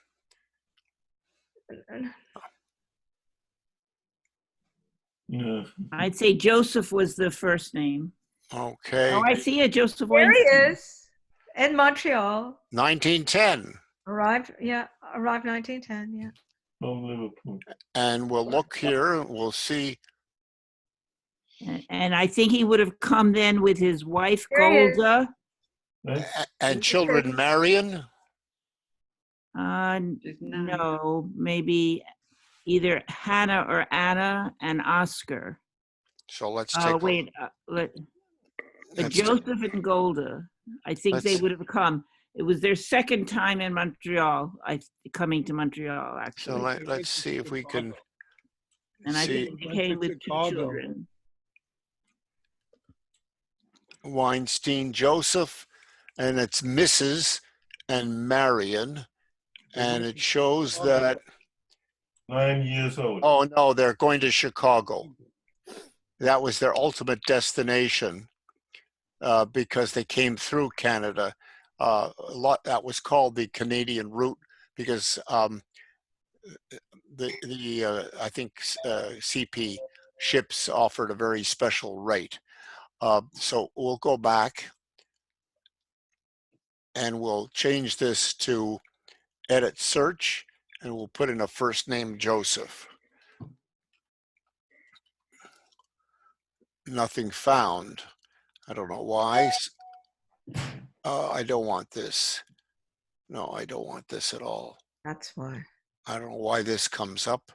Yeah. I'd say Joseph was the first name. Okay. Oh, I see it, Joseph. There he Weinstein. is, in Montreal. 1910. Arrived 1910, yeah. From Liverpool. And we'll look here, we'll see. And I think he would have come then with his wife, There he is. Golda. And children, Marion? No, maybe either Hannah or Anna and Oscar. So let's take wait, Joseph and Golda, I think they would have come. It was their second time in Montreal, coming to Montreal, actually. So let's see if we can. And I think they came with 2 children. Weinstein Joseph, and it's Mrs. and Marion, and it shows that 9 years old. Oh no, they're going to Chicago. That was their ultimate destination because they came through Canada. That was called the Canadian route because I think CP ships offered a very special rate. So we'll go back and we'll change this to edit search, and we'll put in a first name Joseph. Nothing found. I don't know why. I don't want this. No, I don't want this at all. That's why. I don't know why this comes up.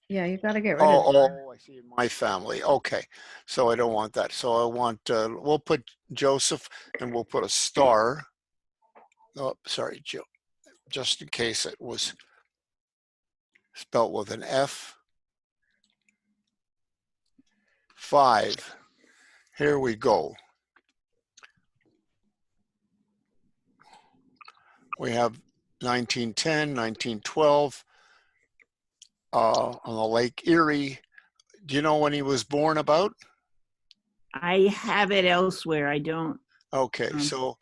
Yeah, you got to get rid of it. Oh, I see. My family. Okay, so I don't want that. So I want. We'll put Joseph, and we'll put a star. Oh, sorry, Joe. Just in case it was spelt with an F. 5. Here we go. We have 1910, 1912 on the Lake Erie. Do you know when he was born about? I have it elsewhere. I don't. Okay, so,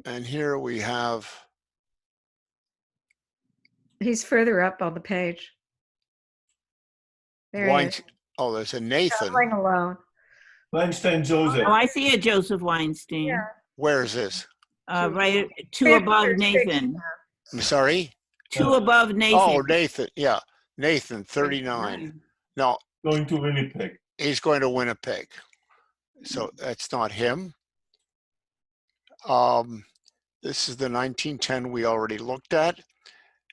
and here we have. He's further up on the page. There he is. Oh, there's a Nathan. Traveling alone. Weinstein Joseph. Oh, I see a Joseph Weinstein. Yeah. Where is this? Right, 2 above Nathan. I'm sorry? 2 above Nathan. Oh, Nathan. Yeah. Nathan, 39. No. Going to Winnipeg. He's going to Winnipeg. So that's not him. This is the 1910 we already looked at.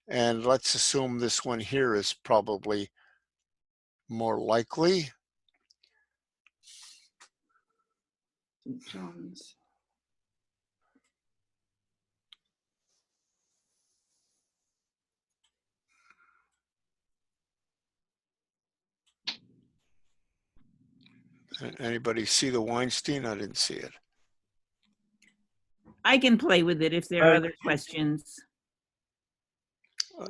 And let's assume this one here is probably more likely. John's. Anybody see the Weinstein? I didn't see it. I can play with it if there are other questions.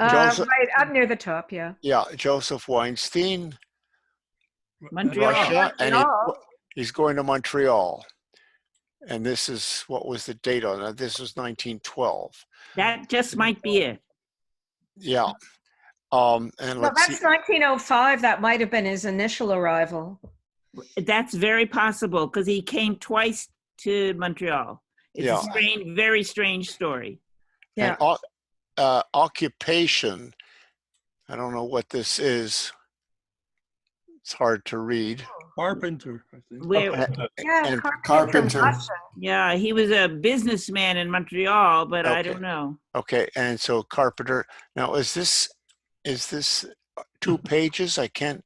Joseph, Right up near the top, yeah. yeah, Joseph Weinstein, Montreal. Russia, and he's going to Montreal. And this is, what was the date on that? This was 1912. That just might be it. Yeah. And Well, let's that's see. 1905. That might have been his initial arrival. That's very possible because he came twice to Montreal. It's Yeah. a strange, very strange story. Yeah. And occupation, I don't know what this is. It's hard to read. Carpenter, I think. Yeah, Carpenter. Yeah, he was a businessman in Montreal, but I don't know. Okay, and so carpenter. Now, is this 2 pages? I can't.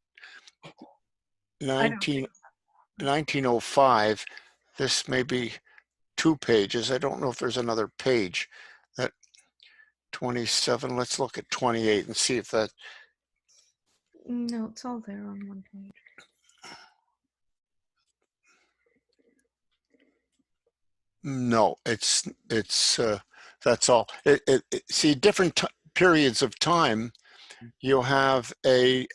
1905. This may be 2 pages. I don't know if there's another page. That 27. Let's look at 28 and see if that. No, it's all there on one page. No, it's that's all. See, different periods of time, you'll have a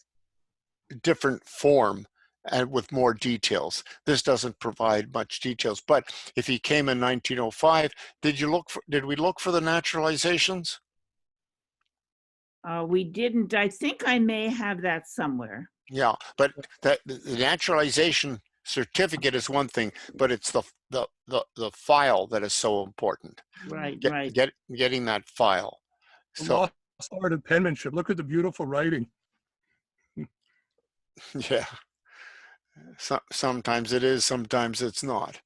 different form and with more details. This doesn't provide much details, but if he came in 1905, did we look for the naturalizations? We didn't. I think I may have that somewhere. Yeah, but the naturalization certificate is one thing, but it's the file that is so important. Right, Getting that file. The So lost art of penmanship. Look at the beautiful writing. yeah. Sometimes it is, sometimes it's not.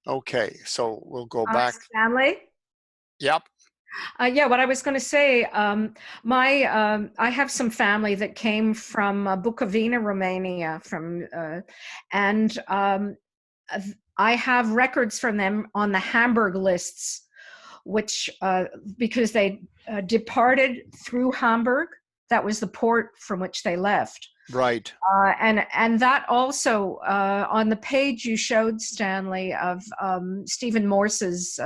Okay, so we'll go back. Stanley? Yep. Yeah, what I was going to say, I have some family that came from Bukovina, Romania, and I have records from them on the Hamburg lists, which because they departed through Hamburg, that was the port from which they left. Right. And that also on the page you showed, Stanley, of Stephen Morse's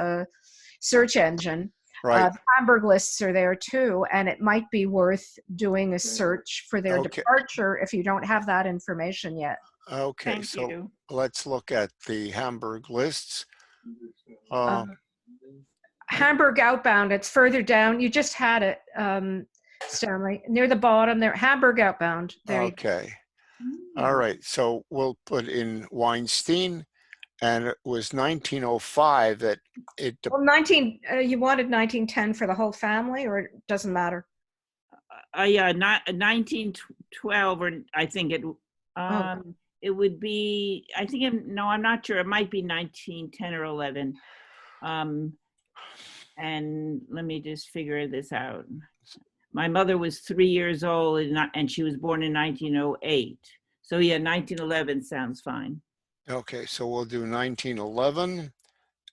search engine. Right. Hamburg lists are there too, and it might be worth doing a search for their departure if you don't have that information yet. Okay, Thank so you. let's look at the Hamburg lists. Hamburg outbound, it's further down. You just had it, Stanley, near the bottom there. Hamburg outbound. There you go. Okay. All right, so we'll put in Weinstein, and it was 1905 that it. Well, you wanted 1910 for the whole family, or it doesn't matter? Yeah, not 1912, or I think it. It would be. I think. I'm not sure. It might be 1910 or 11. And let me just figure this out. My mother was 3 years old, and she was born in 1908. So yeah, 1911 sounds fine. Okay, so we'll do 1911,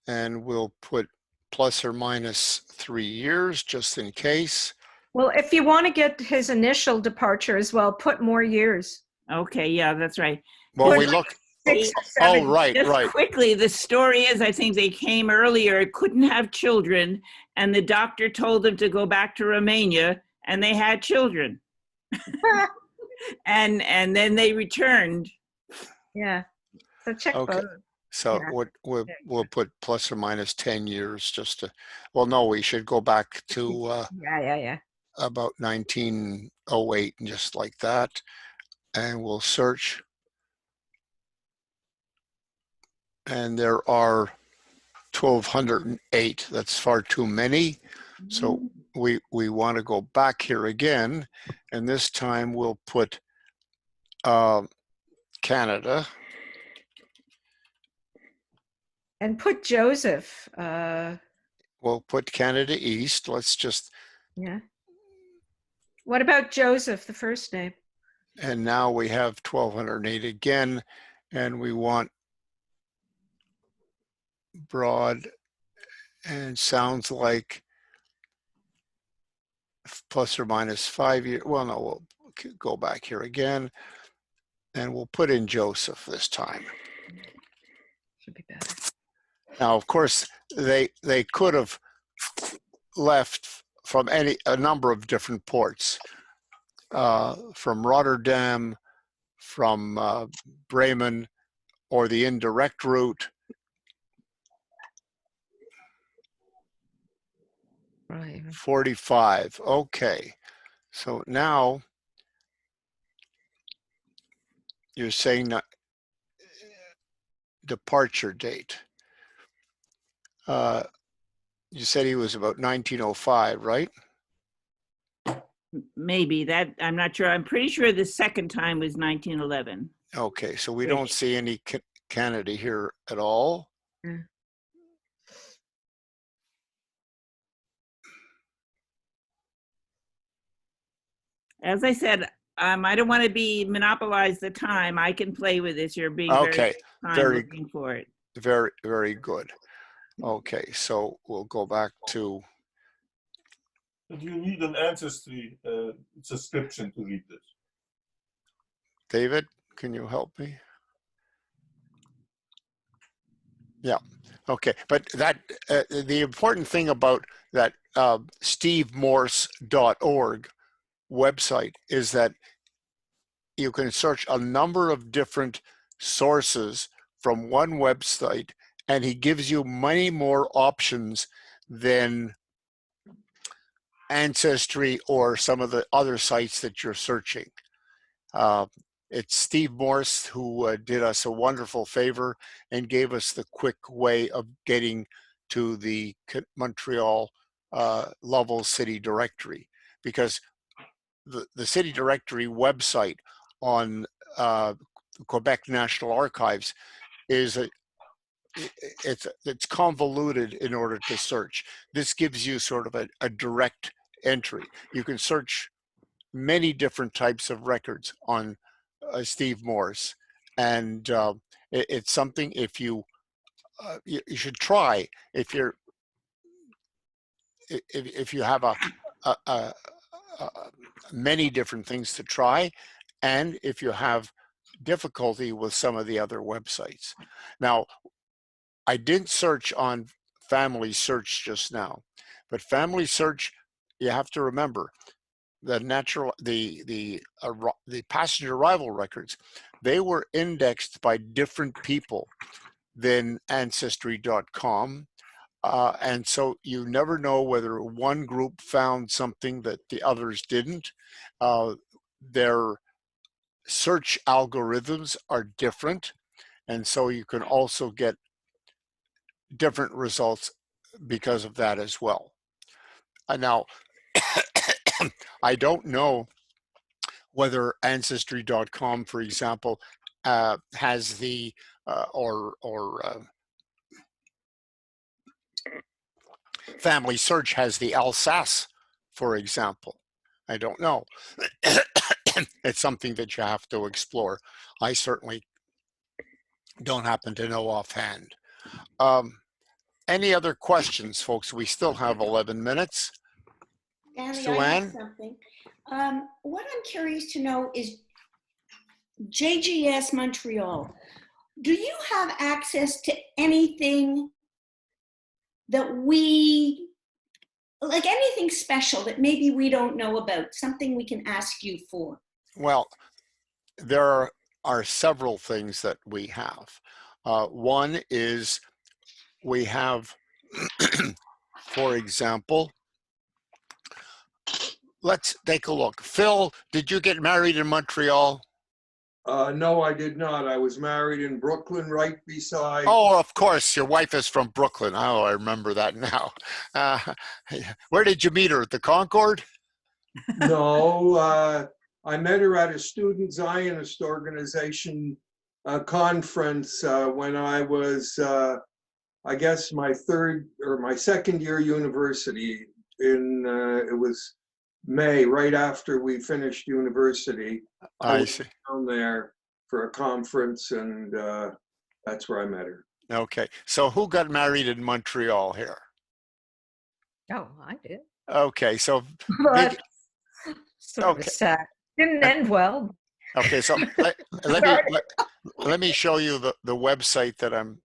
and we'll put plus or minus 3 years just in case. Well, if you want to get his initial departure as well, put more years. Okay, yeah, that's right. Well, we look. 6 or 7. Oh, right, Just right. quickly, the story is, I think they came earlier, couldn't have children, and the doctor told them to go back to Romania, and they had children. and then they returned. Yeah. So check Okay. both. So Yeah. we'll put plus or minus 10 years just to. Well, no, we should go back to Yeah. about 1908 and just like that, and we'll search. And there are 1,208. That's far too many. So we want to go back here again, and this time we'll put Canada. And put Joseph. We'll put Canada East. Let's just. Yeah. What about Joseph, the first name? And now we have 1,208 again, and we want broad, and sounds like plus or minus 5 years. Well, no, we'll go back here again, and we'll put in Joseph this time. Should be better. Now, of course, they could have left from a number of different ports, from Rotterdam, from Bremen, or the indirect route. Right. 45. Okay. So now you're saying that departure date. You said he was about 1905, right? Maybe that, I'm not sure. I'm pretty sure the second time was 1911. Okay, so we don't see any Canada here at all. As I said, I don't want to monopolize the time. I can play with this. You're being Okay, very looking for it. Very, very good. Okay, so we'll go back to. But you need an ancestry subscription to read this. David, can you help me? Yeah. Okay, but that the important thing about that stevemorse.org website is that you can search a number of different sources from one website, and he gives you many more options than Ancestry or some of the other sites that you're searching. It's Steve Morse who did us a wonderful favor and gave us the quick way of getting to the Montreal Lovell City Directory, because the City Directory website on Quebec National Archives is it's convoluted in order to search. This gives you sort of a direct entry. You can search many different types of records on Steve Morse, and it's something if you should try if you have many different things to try, and if you have difficulty with some of the other websites. Now, I didn't search on Family Search just now, but Family Search, you have to remember the passenger arrival records, they were indexed by different people than Ancestry.com. And so you never know whether one group found something that the others didn't. Their search algorithms are different, and so you can also get different results because of that as well. Now, I don't know whether Ancestry.com, for example, has the Family Search has the Alsace, for example. I don't know. It's something that you have to explore. I certainly don't happen to know offhand. Any other questions, folks? We still have 11 minutes. Danny, Sue I Ann? have something. What I'm curious to know is JGS Montreal. Do you have access to anything that like anything special that maybe we don't know about, something we can ask you for? Well, there are several things that we have. One is we have, for example, let's take a look. Phil, did you get married in Montreal? No, I did not. I was married in Brooklyn, right beside. Oh, of course. Your wife is from Brooklyn. Oh, I remember that now. Where did you meet her? At the Concord? No, I met her at a student Zionist organization conference when I was, I guess, my second year university. It was May, right after we finished university. I was down there for a conference, and that's where I met her. Okay. So who got married in Montreal here? Oh, I did. Okay. So but sort of sad. Didn't end well. Okay. So let me show you the website that I'm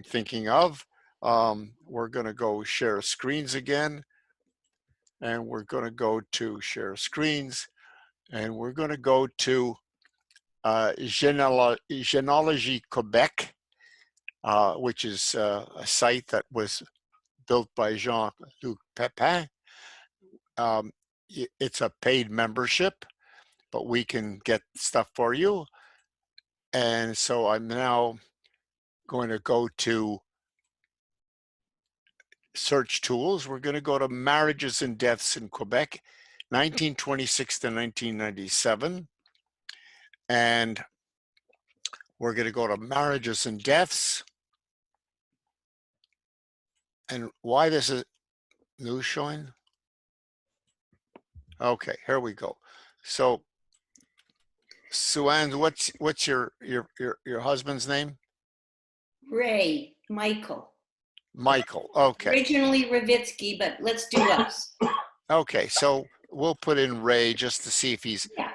thinking of. We're going to go share screens again. And we're going to go to share screens, and we're going to go to Genealogy Quebec, which is a site that was built by Jean-Luc Pepin. It's a paid membership, but we can get stuff for you. And so I'm now going to go to search tools. We're going to go to marriages and deaths in Quebec, 1926 to 1997. And we're going to go to marriages and deaths. And why this is news showing? Okay, here we go. So, Sue-Ann, what's your husband's name? Ray, Michael. Michael. Okay. Originally Ravitsky, but let's do us. Okay, so we'll put in Ray just to see if he's. Yeah.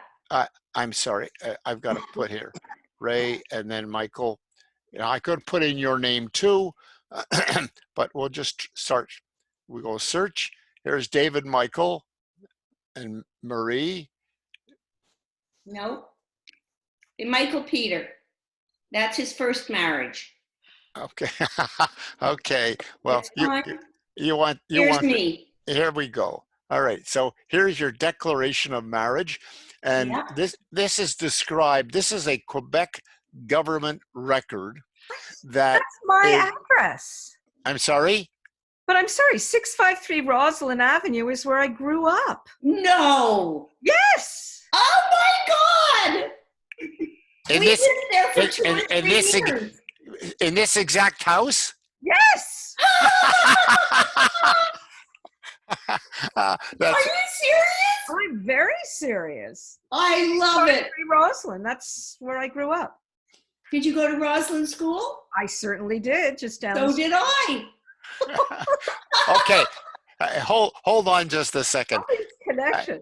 I'm sorry, I've got to put here Ray and then Michael. You know, I could put in your name too, but we'll just start. We go search. Here's David Michael and Marie. No. Michael Peter. That's his first marriage. Okay. Okay. Well, you want Here's me. Here we go. All right. So here's your declaration of marriage, and this is described. This is a Quebec government record. That's my address. I'm sorry. But I'm sorry, 653 Roslyn Avenue is where I grew up. No. Yes. Oh my God. In we this, lived there for 2 or 3 years. In this exact house? Yes. Are you serious? I'm very serious. I love it. Roslyn, that's where I grew up. Did you go to Roslyn School? I certainly did, just down So the did I. Okay, hold on just a second. Connection.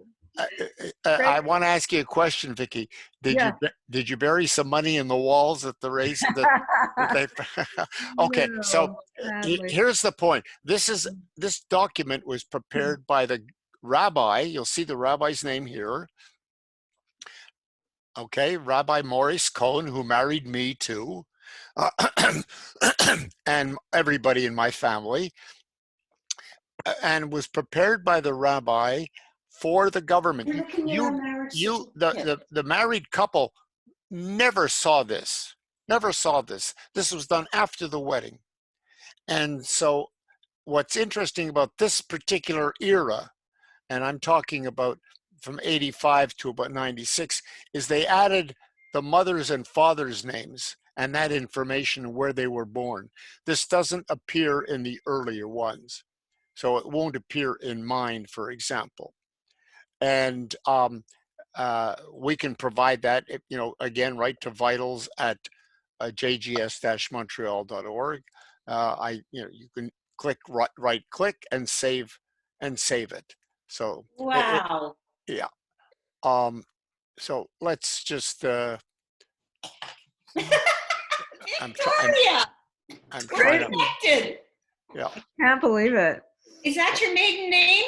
I want to ask you a question, Vicki. Did you bury some money in the walls at the race? Okay, no, so here's the point. This document was prepared by the rabbi. You'll see the rabbi's name here. Okay, Rabbi Maurice Cohen, who married me too, and everybody in my family, and was prepared by the rabbi for the government. The married couple never saw this. Never saw this. This was done after the wedding. And so what's interesting about this particular era, and I'm talking about from 85 to about 96, is they added the mother's and father's names and that information where they were born. This doesn't appear in the earlier ones. So it won't appear in mine, for example. And we can provide that, again, right to vitals at jgs-montreal.org. You can click right click and save it. So wow. Yeah. So let's just. I'm Victoria, we're connected. Yeah. I can't believe it. Is that your maiden name?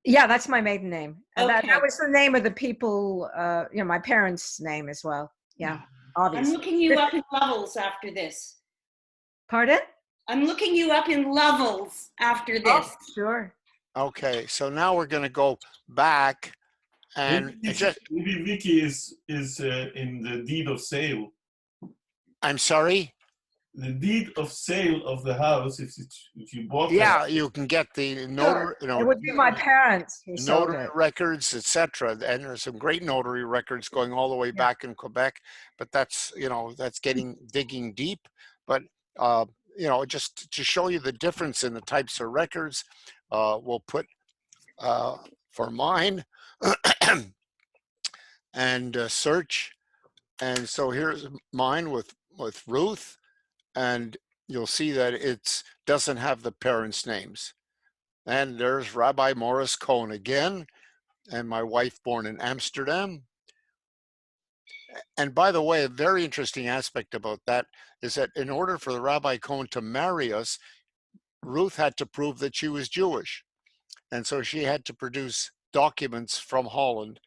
Yeah, that's my maiden name. And okay. that was the name of the people, my parents' name as well. Yeah, obviously. I'm looking you up in levels after this. Pardon? I'm looking you up in levels after this. Oh, sure. Okay, so now we're going to go back, and maybe Vicky is in the deed of sale. I'm sorry. The deed of sale of the house, if you bought. Yeah, you can get the notary. It would be my parents who sold notary it. records, etc. And there's some great notary records going all the way back in Quebec. But that's digging deep. But just to show you the difference in the types of records, we'll put for mine and search. And so here's mine with Ruth, and you'll see that it doesn't have the parents' names. And there's Rabbi Maurice Cohen again, and my wife born in Amsterdam. And by the way, a very interesting aspect about that is that in order for the Rabbi Cohen to marry us, Ruth had to prove that she was Jewish. And so she had to produce documents from Holland.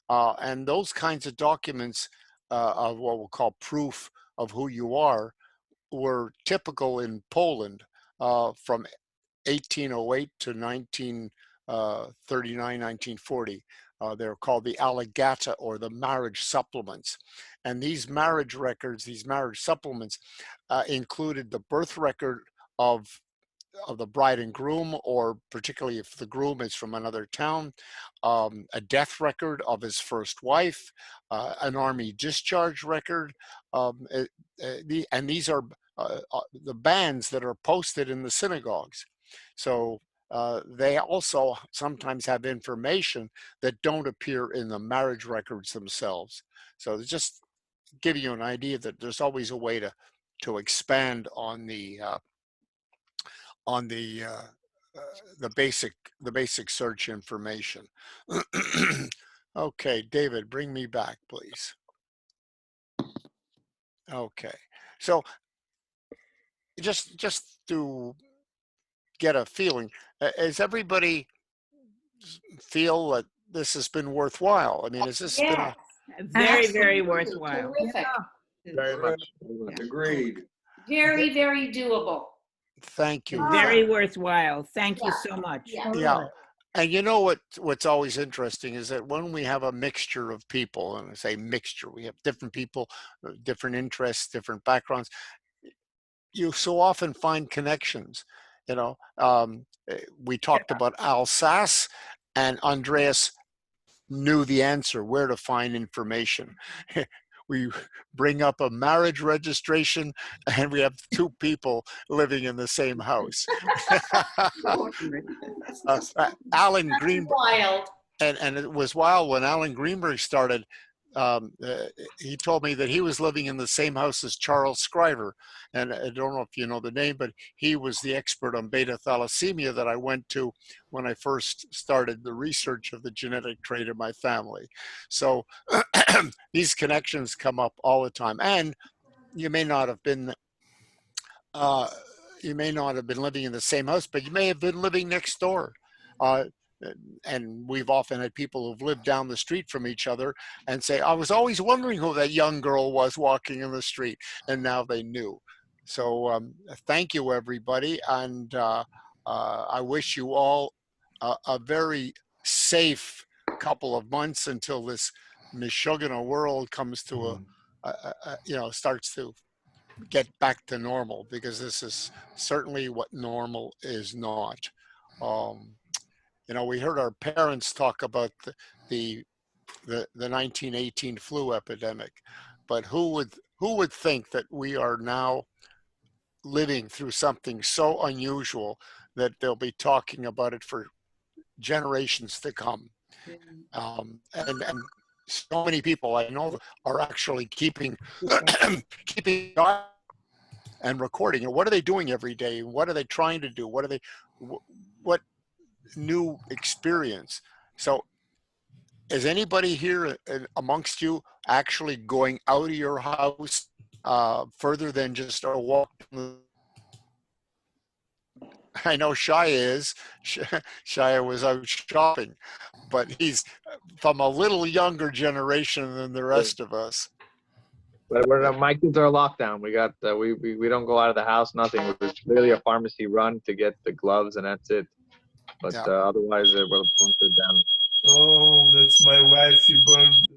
And those kinds of documents of what we'll call proof of who you are were typical in Poland from 1808 to 1939, 1940. They're called the allegata, or the marriage supplements. And these marriage records, these marriage supplements included the birth record of the bride and groom, or particularly if the groom is from another town, a death record of his first wife, an army discharge record, and these are the bands that are posted in the synagogues. So they also sometimes have information that don't appear in the marriage records themselves. So just give you an idea that there's always a way to expand on the basic search information. Okay, David, bring me back, please. Okay, so just to get a feeling, does everybody feel that this has been worthwhile? I mean, has this been a very worthwhile? Terrific. Yeah. Very much. Agreed. Very, very doable. Thank you. Very worthwhile. Thank you so much. Yeah. And you know what's always interesting is that when we have a mixture of people, and I say mixture, we have different people, different interests, different backgrounds, you so often find connections. You know, we talked about Alsace, and Andreas knew the answer, where to find information. We bring up a marriage registration, and we have two people living in the same house. Alan Greenberg, Wild. and it was wild when Alan Greenberg started. He told me that he was living in the same house as Charles Scriver, and I don't know if you know the name, but he was the expert on beta thalassemia that I went to when I first started the research of the genetic trait in my family. So these connections come up all the time, and you may not have been living in the same house, but you may have been living next door. And we've often had people who've lived down the street from each other and say, I was always wondering who that young girl was walking in the street, and now they knew. So thank you, everybody, and I wish you all a very safe couple of months until this Michigan world comes to starts to get back to normal, because this is certainly what normal is not. You know, we heard our parents talk about the 1918 flu epidemic, but who would think that we are now living through something so unusual that they'll be talking about it for generations to come. And so many people I know are actually keeping and recording it. What are they doing every day? What are they trying to do? What new experience? So is anybody here amongst you actually going out of your house further than just a walk? I know Shia is. Shia was out shopping, but he's from a little younger generation than the rest of us. But my kids are locked down. We got we don't go out of the house. Nothing. It's literally a pharmacy run to get the gloves, and that's it. But otherwise, we're bunkered down. Oh, that's my wife. She burned.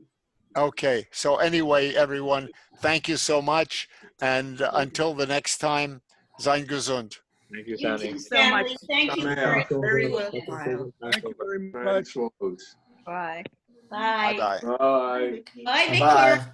Okay. So anyway, everyone, thank you so much, and until the next time, sein gesund. Thank you, Sandy. So much. Thank you Very worthwhile. Thank you very much. Bye. Bye. Bye. Bye. Bye, Victor. Bye.